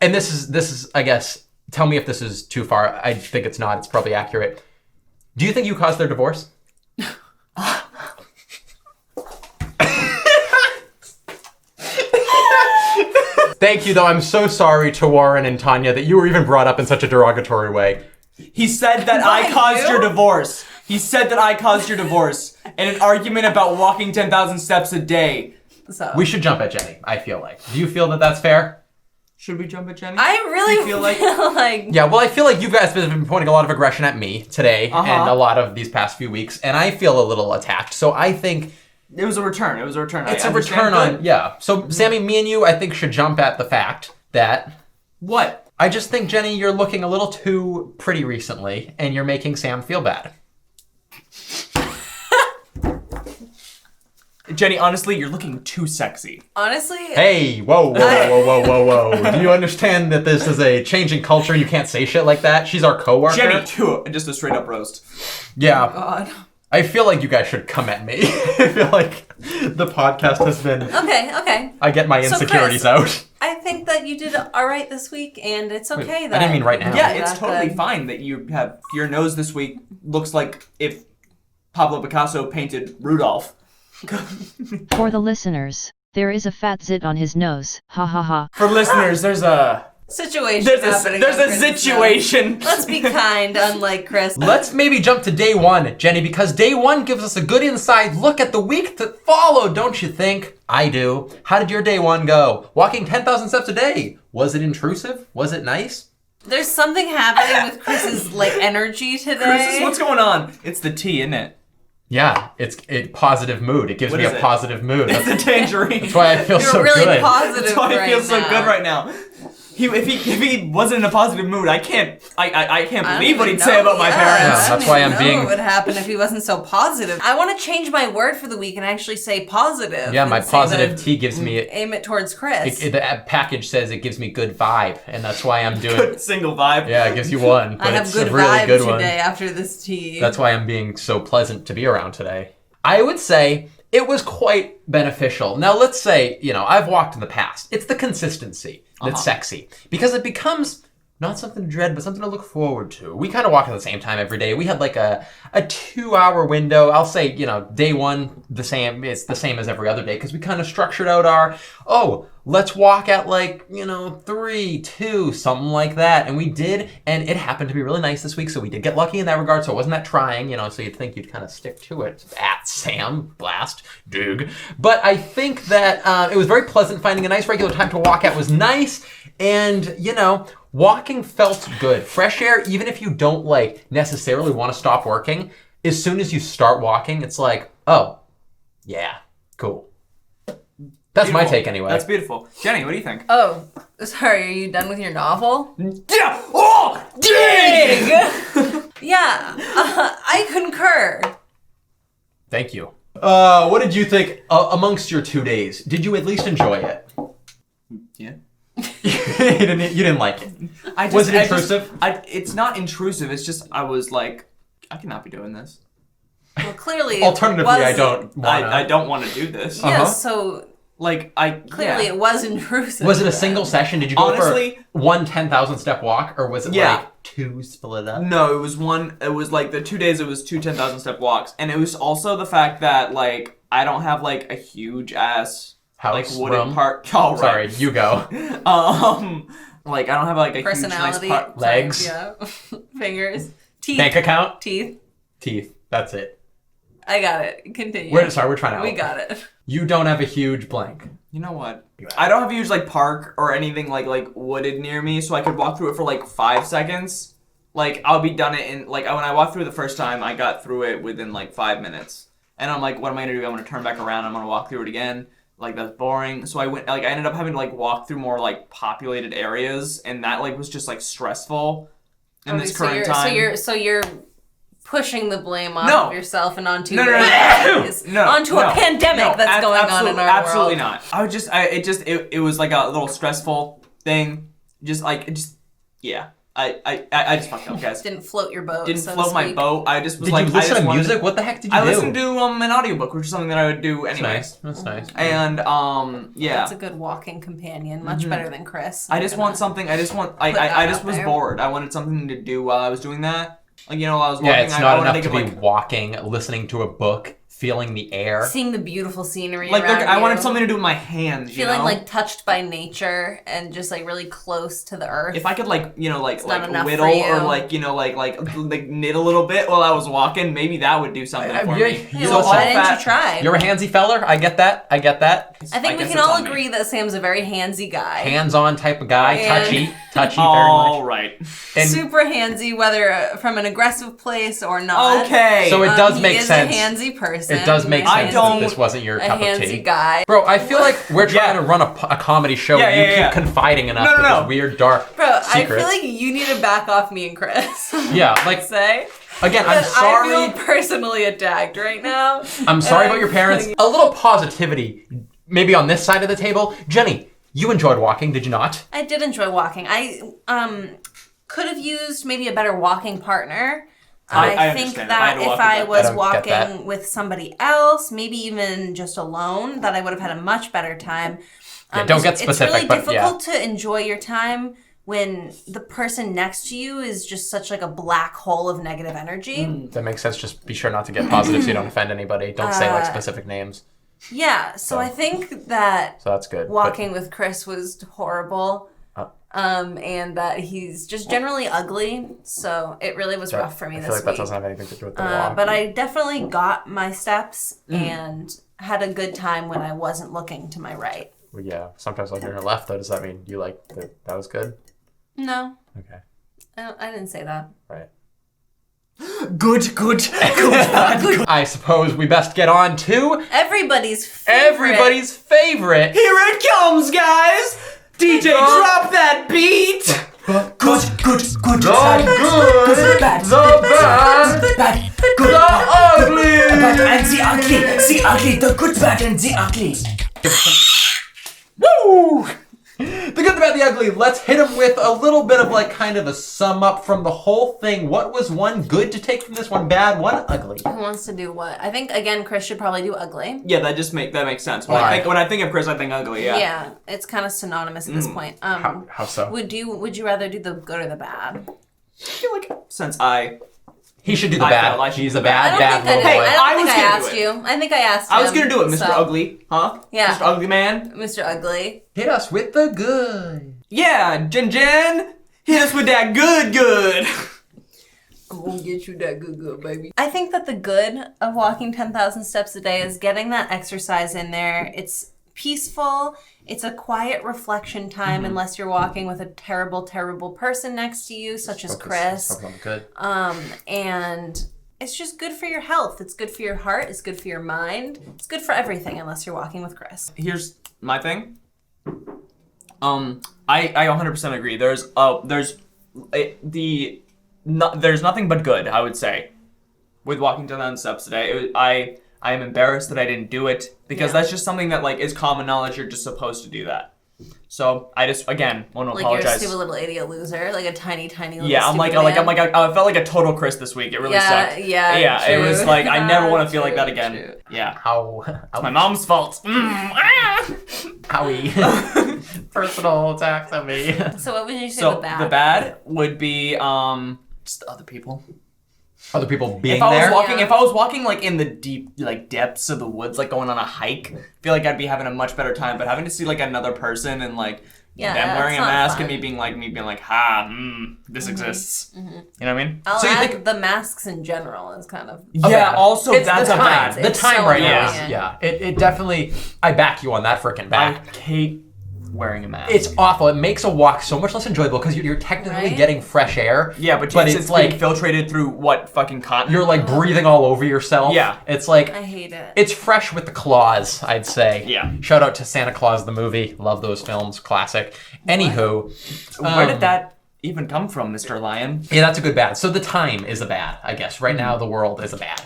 And this is, I guess. Tell me if this is too far. I think it's not. It's probably accurate. Do you think you caused their divorce? Thank you, though. I'm so sorry to Warren and Tanya that you were even brought up in such a derogatory way. He said that I caused your divorce. He said that I caused your divorce in an argument about walking 10,000 steps a day. So. We should jump at Jenny, I feel like. Do you feel that that's fair? Should we jump at Jenny? I really You feel like- feel like Yeah, well, I feel like you guys have been pointing a lot of aggression at me today Uh-huh. and a lot of these past few weeks, and I feel a little attacked. So I think It was a return. it's I a understand return good. on, yeah. So, Sammy, me and you, I think, should jump at the fact that What? I just think, Jenny, you're looking a little too pretty recently, and you're making Sam feel bad. Jenny, honestly, you're looking too sexy. honestly. Hey, whoa, Do you understand that this is a changing culture and you can't say shit like that? She's our coworker. Jenny, too, just a straight up roast. Yeah. God. I feel like you guys should come at me. I feel like the podcast has been... Okay. I get my So, insecurities Chris, out. I think that you did all right this week, and it's okay that I didn't mean right now. Yeah, you're it's not totally good. fine that you have your nose this week looks like if Pablo Picasso painted Rudolph. For the listeners, there is a fat zit on his nose. Ha ha ha. For listeners, there's a Situation. happening on Chris's situation. nose. Let's be kind, unlike Chris. Let's maybe jump to day one, Jenny, because day one gives us a good inside look at the week that followed, don't you think? I do. How did your day one go? Walking 10,000 steps a day. Was it intrusive? Was it nice? There's something happening with Chris's energy today. Chris, what's going on? It's the tea, isn't it? Yeah, it's positive mood. It gives What me is a it? positive mood. It's a tangerine. That's why I feel You're so really good. positive That's why I right feel so now. good right now. if he wasn't in a positive mood, I can't believe what he'd know. say about my parents. Yeah, that's why I'm being- What would happen if he wasn't so positive? I want to change my word for the week and actually say positive. Yeah, my and say positive that- T gives me... Aim it towards Chris. The package says it gives me good vibe, and that's why I'm doing... Good single vibe. Yeah, it gives you one, but I have it's good a really vibe good one. today after this tea. That's why I'm being so pleasant to be around today. I would say it was quite beneficial. Now, let's say, I've walked in the past. It's the consistency that's sexy. Because it becomes not something to dread, but something to look forward to. We kind of walk at the same time every day. We had like a 2-hour window. I'll say, day one, it's the same as every other day because we kind of structured out let's walk at 3, 2, something like that. And we did, and it happened to be really nice this week, so we did get lucky in that regard, so it wasn't that trying, so you'd think you'd kind of stick to it. At Sam, blast, dig. But I think that it was very pleasant. Finding a nice regular time to walk at was nice, and, walking felt good. Fresh air, even if you don't necessarily want to stop working, as soon as you start walking, it's like, oh, yeah, cool. That's my take anyway. That's beautiful. Jenny, what do you think? Oh, sorry, are you done with your novel? Yeah! Oh! Dig! Yeah, I concur. Thank you. What did you think amongst your 2 days? Did you at least enjoy it? Yeah. You didn't like it. Was it intrusive? It's not intrusive. It's just I was like, I cannot be doing this. Well, clearly, Alternatively, I don't want I don't want to do this. Yeah, so Clearly, it was intrusive. Was it a single session? Did you go Honestly, for one 10,000 step walk, or was it two split up? No, it was one. It was the 2 days. It was two 10,000 step walks, and it was also the fact that I don't have a huge ass house wooden room? part. Oh, right. Sorry, you go. I don't have a Personality, huge nice part. Legs. Yeah, fingers, teeth, Bank account. teeth. That's it. I got it. Continue. We're trying to. We got it. You don't have a huge blank. You know what? I don't have a huge park or anything like wooded near me, so I could walk through it for 5 seconds. I'll be done it in when I walked through the first time, I got through it within 5 minutes. And I'm like, what am I gonna do? I'm gonna turn back around. I'm gonna walk through it again. That's boring. So I ended up having to walk through more populated areas, and that was just stressful in this current time. So you're pushing the blame off No. of yourself and onto No. onto a pandemic that's going on in our absolutely world. not. I was it was a little stressful thing. Yeah. I just fucked up, guys. Didn't float your boat. Didn't so float to my speak. boat. I just was Did you listen to music? What the heck did you do? I listened to an audiobook, which is something that I would do anyway. That's nice. And yeah. That's a good walking companion. Much better than Chris. I just want something. I just was bored. I wanted something to do while I was doing that. While I was walking. Yeah, it's I not wanted enough to think be of, walking, listening to a book, feeling the air. seeing the beautiful scenery I around wanted you. something to do with my hands. Feeling touched by nature and just really close to the earth. If I could not enough whittle for you. or knit a little bit while I was walking, maybe that would do something for me. Hey, So well, why all didn't fat- you try? You're a handsy feller. I get that. I think I we guess can it's all on me. agree that Sam's a very handsy guy. Hands-on type of guy. And- Touchy very All much. right. And Super handsy, whether from an aggressive place or not. Okay. So it does make he sense. Is a handsy person. It does make I sense don't- that this wasn't your a cup of handsy tea. guy. Bro, I feel like we're trying to run a comedy show. Yeah, You yeah. keep confiding in us No, with no. this weird, dark Bro, secrets. I feel like you need to back off me and Chris. Yeah, Say. again, I'm But sorry. I feel personally attacked right now. I'm sorry And about your I'm parents. feeling- A little positivity, maybe on this side of the table. Jenny, you enjoyed walking, did you not? I did enjoy walking. I could have used maybe a better walking partner. I think understand that. I had that to walk if I with was I don't get that. walking with somebody else, maybe even just alone, that I would have had a much better time. Yeah, don't get specific, It's really but yeah. difficult to enjoy your time when the person next to you is just such a black hole of negative energy. That makes sense. Just be sure not to get positive so you don't offend anybody. Don't say specific names. Yeah, so I think that So that's good. But- walking with Chris was horrible. And that he's just generally ugly, so it really was rough for me I this feel like that week. doesn't have anything to do with the walk. But I definitely got my steps and had a good time when I wasn't looking to my right. Well, yeah, sometimes on your left, though, does that mean you like that was good? No, Okay, I didn't say that. right. Good. I suppose we best get on to Everybody's favorite. everybody's favorite. Here it comes, guys. DJ, drop that beat! Good, bad, good, bad, good, ugly, and the ugly, the good, bad, and the ugly. Woo! The good, the bad, the ugly. Let's hit him with a little bit of like kind of a sum up from the whole thing. What was one good to take from this, one bad, one ugly? Who wants to do what? I think again, Chris should probably do ugly. Yeah, that makes sense. When I think of Chris, I think ugly. Yeah. Yeah, it's kind of synonymous at this point. How so? Would you rather do the good or the bad? I feel like since he should do the I bad. felt like He's a I bad don't think little I boy. did. Hey, I don't think I was I gonna asked do you. I think I asked him. I was gonna do it, Mr. so- Ugly, huh? Yeah. Mr. Ugly Man. Mr. Ugly. Hit us with the good. Yeah, Jen, hit us with that good. I'm gonna get you that good, baby. I think that the good of walking 10,000 steps a day is getting that exercise in there. It's peaceful. It's a quiet reflection time unless you're walking with a terrible, terrible person next to you, such as Chris. Good. And it's just good for your health. It's good for your heart. It's good for your mind. It's good for everything unless you're walking with Chris. Here's my thing. I 100% agree. There's nothing but good, I would say, with walking 10,000 steps a day. I am embarrassed that I didn't do it because that's just something that like is common knowledge. You're just supposed to do that. So I just again want to Like apologize. you're a stupid little idiot loser, like a tiny little. Yeah, I felt like a total Chris this week. It really sucked. Yeah, it was true. like I never want to feel like that True, again. true. Yeah, How? it's my mom's fault. Howie. Personal attacks on me. So what would you say So the bad? the bad would be just other people. Other people being If I there. was walking like in the deep like depths of the woods, like going on a hike, I feel like I'd be having a much better time. But having to see like another person and like them wearing a that's not mask fun. and me being like, this exists. You know what I mean? I'll So you add think- the masks in general is kind of. Yeah. Also, It's that's the a time. bad. The It's time so right now. annoying. Is, yeah. It definitely. I back you on that freaking I back. hate wearing a mask. It's awful. It makes a walk so much less enjoyable because you're technically Right? getting fresh air. yeah, but it's it's like being filtrated through what fucking cotton? you're like breathing all over yourself. Yeah. It's like I hate it. it's fresh with the claws, I'd say. Yeah. Shout out to Santa Claus the movie. Love those films. Classic. Anywho. Where did that even come from, Mr. Lion? Yeah, that's a good bad. So the time is a bad, I guess. Right now the world is a bad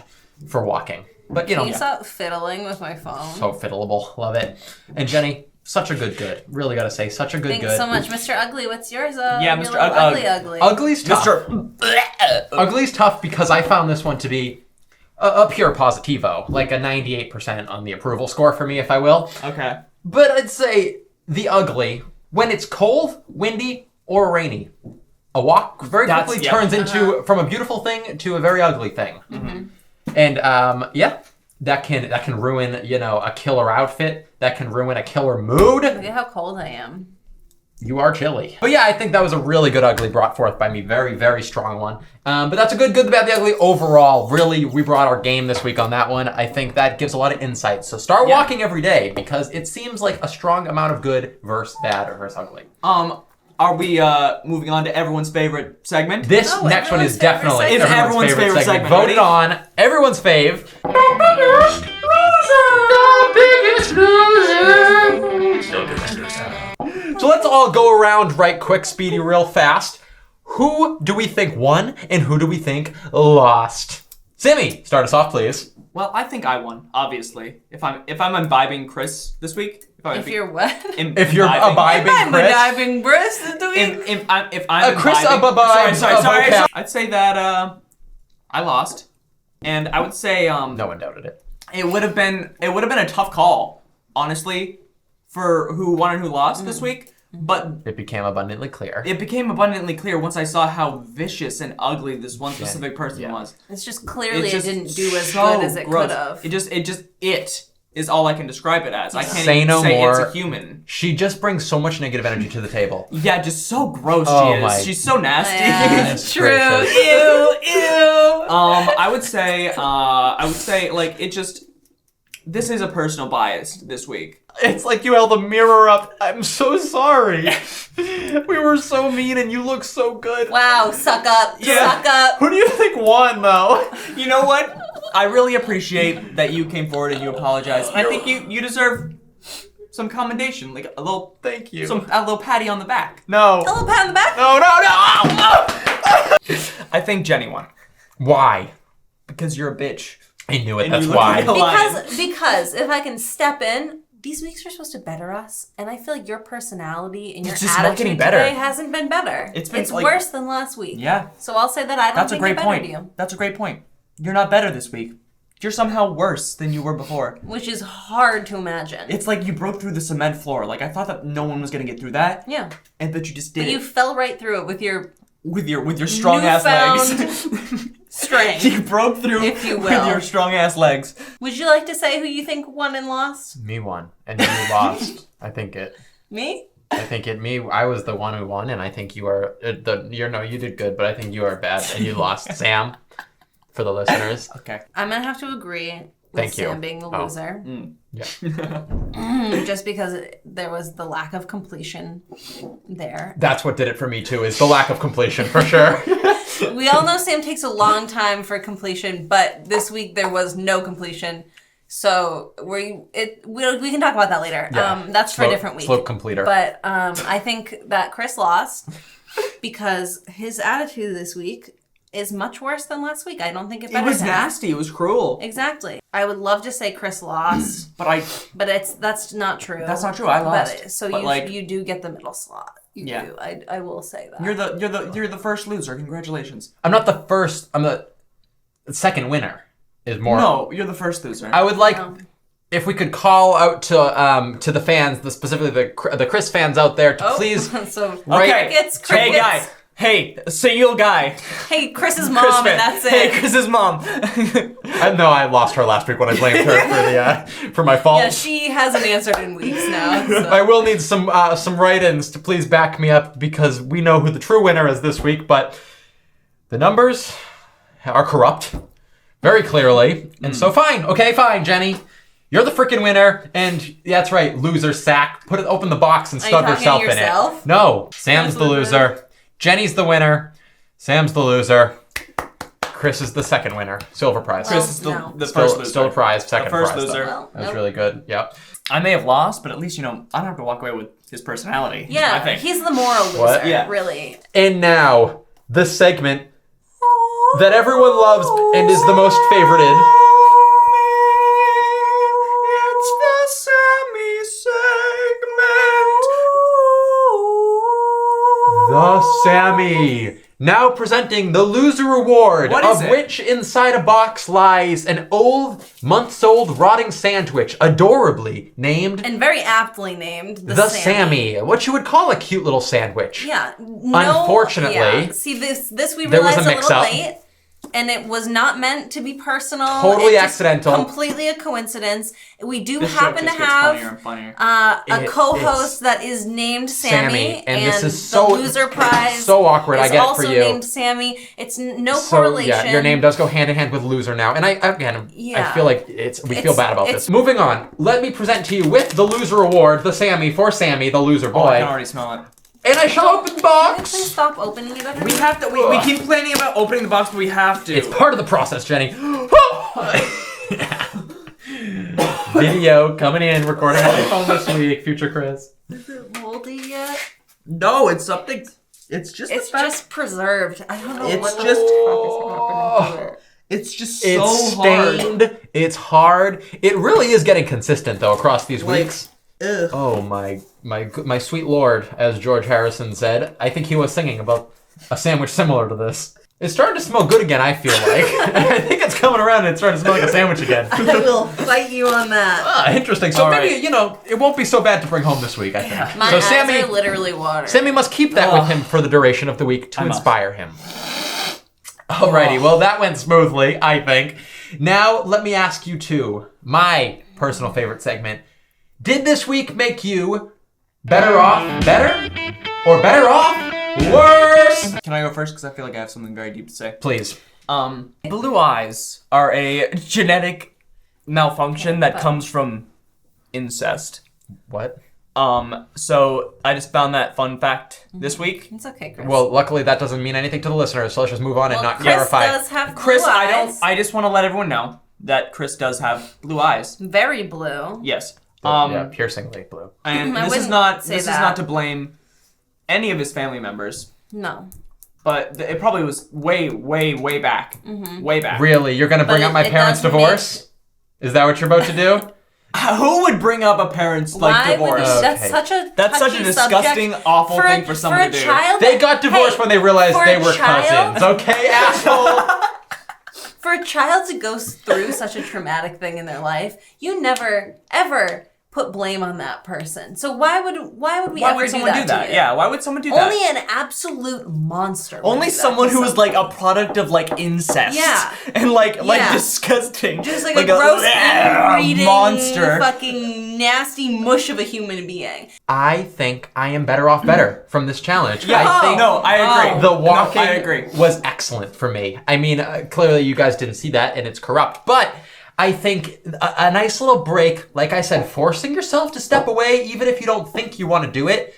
for walking. But you know, Can you stop fiddling with my phone? so fiddleable. Love it. And Jenny, such a good. Really gotta say, such a good. Thanks so much, Mr. Ugly. What's yours? Yeah, your Mr. little Ugly. Ugly's tough. Mr. Ugly's tough because I found this one to be a pure positivo, like a 98% on the approval score for me, if I will. Okay. But I'd say the ugly, when it's cold, windy, or rainy, a walk very That's- quickly yeah. turns into from a beautiful thing to a very ugly thing. And that can ruin, a killer outfit. That can ruin a killer mood. Look at how cold I am. You are chilly. But yeah, I think that was a really good ugly brought forth by me. Very, very strong one. But that's a good, the bad, the ugly overall. Really, we brought our game this week on that one. I think that gives a lot of insight. So start walking every day because it seems like a strong amount of good versus bad or versus ugly. Are we moving on to everyone's favorite segment? This Oh, next one is everyone's favorite definitely segment. It's everyone's favorite segment. Voted Ready? on. Everyone's fave. So let's all go around right quick, speedy, real fast. Who do we think won and who do we think lost? Sammy, start us off, please. Well, I think I won, obviously. If I'm imbibing Chris this week, If you're what? If you're imbibing Chris. diving Chris this week. if I'm Chris imbibing, sorry. vocab. I'd say that I lost, and I would say No one doubted it. it would have been a tough call, honestly, for who won and who lost this week. But It became abundantly clear. it became abundantly clear once I saw how vicious and ugly this one specific person was. It's just clearly It's it just didn't do as so good as it gross. could have. It is all I can describe it as. I can't Say even no say more. it's a human. She just brings so much negative energy to the table. Yeah, just so gross Oh she is. my- She's so nasty. Yeah, Goodness true. gracious. Ew. I would say like it just this is a personal bias this week. It's like you held the mirror up. I'm so sorry. We were so mean and you look so good. Wow, suck up. Yeah. Suck up. Who do you think won, though? You know what? I really appreciate that you came forward and you apologized. I think you deserve some commendation, like a little Thank you. a little patty on the back. No. A little pat on the back. No. I think Jenny won Why? because you're a bitch. I knew it. And That's you look why. like a lion. Because if I can step in, these weeks are supposed to better us, and I feel like your personality and your It's just not attitude getting better. today hasn't been better. It's been, like- worse than last week. Yeah. So I'll say that I don't That's a think great you're better point. to you, That's a great point. You're not better this week. You're somehow worse than you were before. which is hard to imagine. It's like you broke through the cement floor. Like I thought that no one was gonna get through that, yeah, and that you just did but you it fell right through it with your with your strong ass legs. newfound strength. You broke through If you with will. your strong ass legs. Would you like to say who you think won and lost? Me won, and you lost. I think it. Me? I was the one who won, and I think you are you did good, but I think you are bad, and you lost, Sam. For the listeners. Okay. I'm gonna have to agree with Thank you. Sam being the Oh. loser. Yeah. Just because there was the lack of completion there. That's what did it for me too, is the lack of completion, for sure. We all know Sam takes a long time for completion, but this week there was no completion. So we can talk about that later. Yeah. That's for a different week. Slope completer. But I think that Chris lost because his attitude this week is much worse than last week. I don't think it It better. was nasty. It was cruel. Exactly. I would love to say Chris lost, But that's not true. That's not true. I lost. But you do get the middle slot. You Yeah. do. I will say that. you're the first loser. Congratulations. I'm not the first. I'm the second winner. Is more. No, you're the first loser. I would like No. if we could call out to the fans, specifically the Chris fans out there, to please. So Right. crickets. Hey guy. Hey, single guy. Hey, Chris's mom, Chris and fan. that's it. Hey, Chris's mom. I know I lost her last week when I blamed her for my fault. Yeah, she hasn't answered in weeks now. So. I will need some write-ins to please back me up because we know who the true winner is this week, but the numbers are corrupt very clearly. And so fine, Jenny. You're the freaking winner, and that's right, loser sack. Open the box and Are you stub talking yourself to in it. yourself? No, Sam's the the loser. Jenny's the winner. Sam's the loser. Chris is the second winner. Silver prize. Chris is no. the still, first loser. still a prize. Second first prize. loser. Though. Well, That was nope. really good. Yep. I may have lost, but at least I don't have to walk away with his personality. Yeah, I think. he's the moral loser, What? Yeah. really. And now, the segment that everyone loves and is the most favorited. It's the Sammy segment. The Sammy. Now presenting the loser award, What is of it? which inside a box lies an months-old rotting sandwich, adorably named And very aptly named the Sammy. What you would call a cute little sandwich. Yeah. No, Unfortunately, yeah. See, this we there was realized a a little mix-up. late. And it was not meant to be personal. Totally It just accidental. Completely a coincidence. We do This happen joke to just gets have funnier and funnier. a It's co-host that is named Sammy, and this is the so- loser prize so awkward, I is get it also for you. named Sammy. It's no So correlation. yeah, your name does go hand in hand with loser now, and I Yeah. feel like we feel bad about this. Moving on, let me present to you with the loser award, the Sammy for Sammy, the loser Oh, I can boy, already smell it. and I shall open the Can I box. please stop opening it every We have to. We keep planning about opening the box, but we have to. It's part of the process, Jenny. Video coming in, recording on my phone this week, future Chris. Is it moldy yet? No, it's something. It's just. It's the fact- just preserved. I don't know It's what just- the fuck is happening to it. It's just so It's hard. stained. It's hard. It really is getting consistent though across these Like, weeks. Ugh. Oh my sweet lord, as George Harrison said. I think he was singing about a sandwich similar to this. It's starting to smell good again, I feel like. I think it's coming around and it's starting to smell like a sandwich again. I will fight you on that. Interesting. So All maybe, right. it won't be so bad to bring home this week, I think. My So eyes are literally water. Sammy must keep that with him for the duration of the week to I must. inspire him. Alrighty, well that went smoothly, I think. Now, let me ask you two, my personal favorite segment. Did this week make you better off better? Or better off worse? Can I go first? Because I feel like I have something very deep to say. Please. Blue eyes are a genetic malfunction that comes from incest. What? So I just found that fun fact this week. It's okay, Chris. Well, luckily that doesn't mean anything to the listeners, so let's just move on and not Chris clarify. does have blue Chris, eyes. I just want to let everyone know that Chris does have blue eyes. Very blue. Yes. Yeah, piercingly blue. And I this is wouldn't not say this is that. not to blame any of his family members, No. but it probably was way back, way back. Really? You're gonna bring But up my it parents' doesn't divorce? Is that what you're about to do? Who would bring up a parent's like Why would divorce? you? That's Okay. such a That's such a touchy disgusting, subject. awful thing for someone a to do. Child They got divorced when they realized for they a were child- cousins. Okay, asshole. For a child to go through such a traumatic thing in their life, you never ever put blame on that person. So why would we Why ever would someone do that? to you? Yeah, why would someone do that? Only an absolute monster. would Only do that someone to who was like a product of like incest. Yeah. And like Yeah. disgusting. just like a gross, inbreeding, monster. fucking nasty mush of a human being. I think I am better off better from this challenge. Yeah, I think no, I agree. the walking I agree. was excellent for me. I mean, clearly you guys didn't see that and it's corrupt, but I think a nice little break, like I said, forcing yourself to step away even if you don't think you want to do it,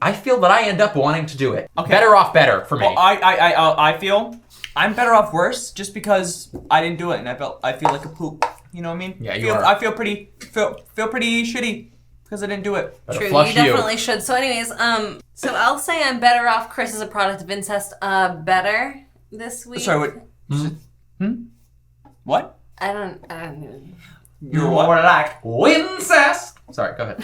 I feel that I end up wanting to do it. Okay. Better off better for me. Well, I feel I'm better off worse just because I didn't do it and I feel like a poop. You know what I mean? Yeah, you are. I feel pretty shitty because I didn't do it. Better True, flush you definitely should. So anyways, so I'll say I'm better off. Chris is a product of incest. Better this week. Sorry, what? What? I don't even. You're what? like incest. Sorry, go ahead.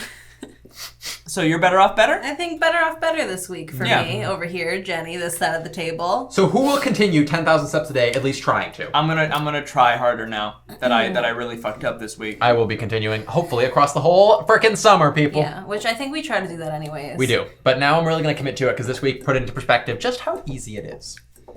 So you're better off better? I think better off better this week for Yeah. me over here, Jenny, this side of the table. So who will continue 10,000 steps a day, at least trying to? I'm gonna try harder now that I really fucked up this week. I will be continuing, hopefully across the whole frickin' summer, people. Yeah, which I think we try to do that anyways. We do. But now I'm really going to commit to it because this week put into perspective just how easy it is.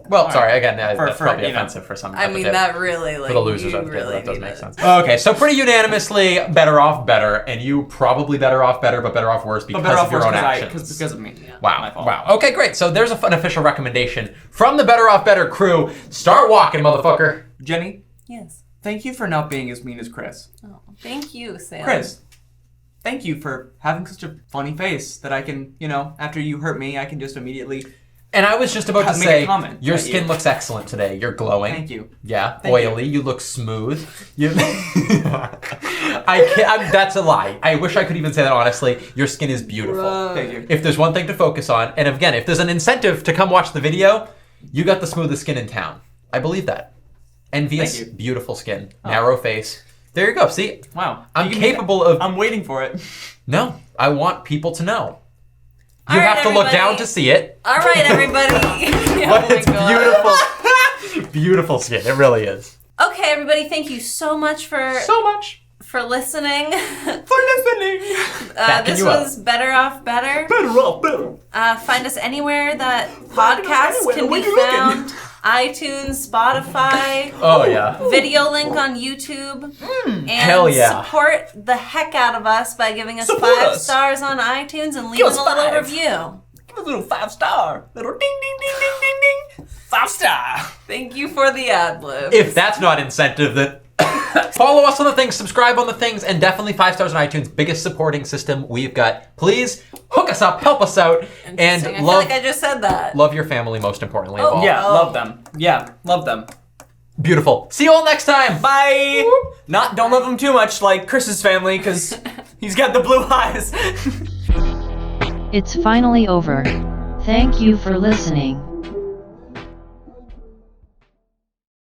Well, sorry, again, that's probably you know. offensive for some. I mean, that really, like, for the losers you of the table, really that does need make it. sense. Okay, so pretty unanimously, better off better, and you probably better off better, but better off worse because of your own actions. because of me. Wow, My fault. wow. Okay, great. So there's an official recommendation from the Better Off Better crew. Start walking, motherfucker. Jenny, Yes. thank you for not being as mean as Chris. Oh, thank you, Sam. Chris, thank you for having such a funny face that I can, after you hurt me, I can just immediely. And I was just about to Make a say, comment your at skin you. looks excellent today. You're glowing. Thank you. Yeah, Thank oily. You look smooth. You... I can't. That's a lie. I wish I could even say that honestly. Your skin is beautiful. Thank you. If there's one thing to focus on, and again, if there's an incentive to come watch the video, you got the smoothest skin in town. I believe that. Envious, Thank you. beautiful skin, narrow face. There you go. See, Wow. I'm You give me capable of. I'm waiting for it. No, I want people to know. You All right, have to look everybody. down to see it. All right, everybody. But it's God. beautiful. Beautiful skin. It really is. Okay, everybody, thank you so much for much. listening. For listening. Backing This you up. was Better Off Better. Better off better. Find us anywhere that podcasts anywhere. can Where be you looking? found. iTunes, Spotify. Oh yeah. Video link on YouTube. And hell yeah. support the heck out of us by giving us Support 5 us. stars on iTunes and Give leaving us a little 5. review. Give us a little 5-star. Little ding ding ding ding ding ding. 5-star. Thank you for the ad lib. If that's not incentive, then follow us on the things, subscribe on the things, and definitely 5 stars on iTunes. Biggest supporting system we've got. Please hook us up, help us out, and Interesting. I feel love like I just said that. love your family most importantly of Oh, all. Yeah, Oh. love them. Yeah, love them. Beautiful. See you all next time. Bye. Don't love him too much like Chris's family because he's got the blue eyes. It's finally over. Thank you for listening.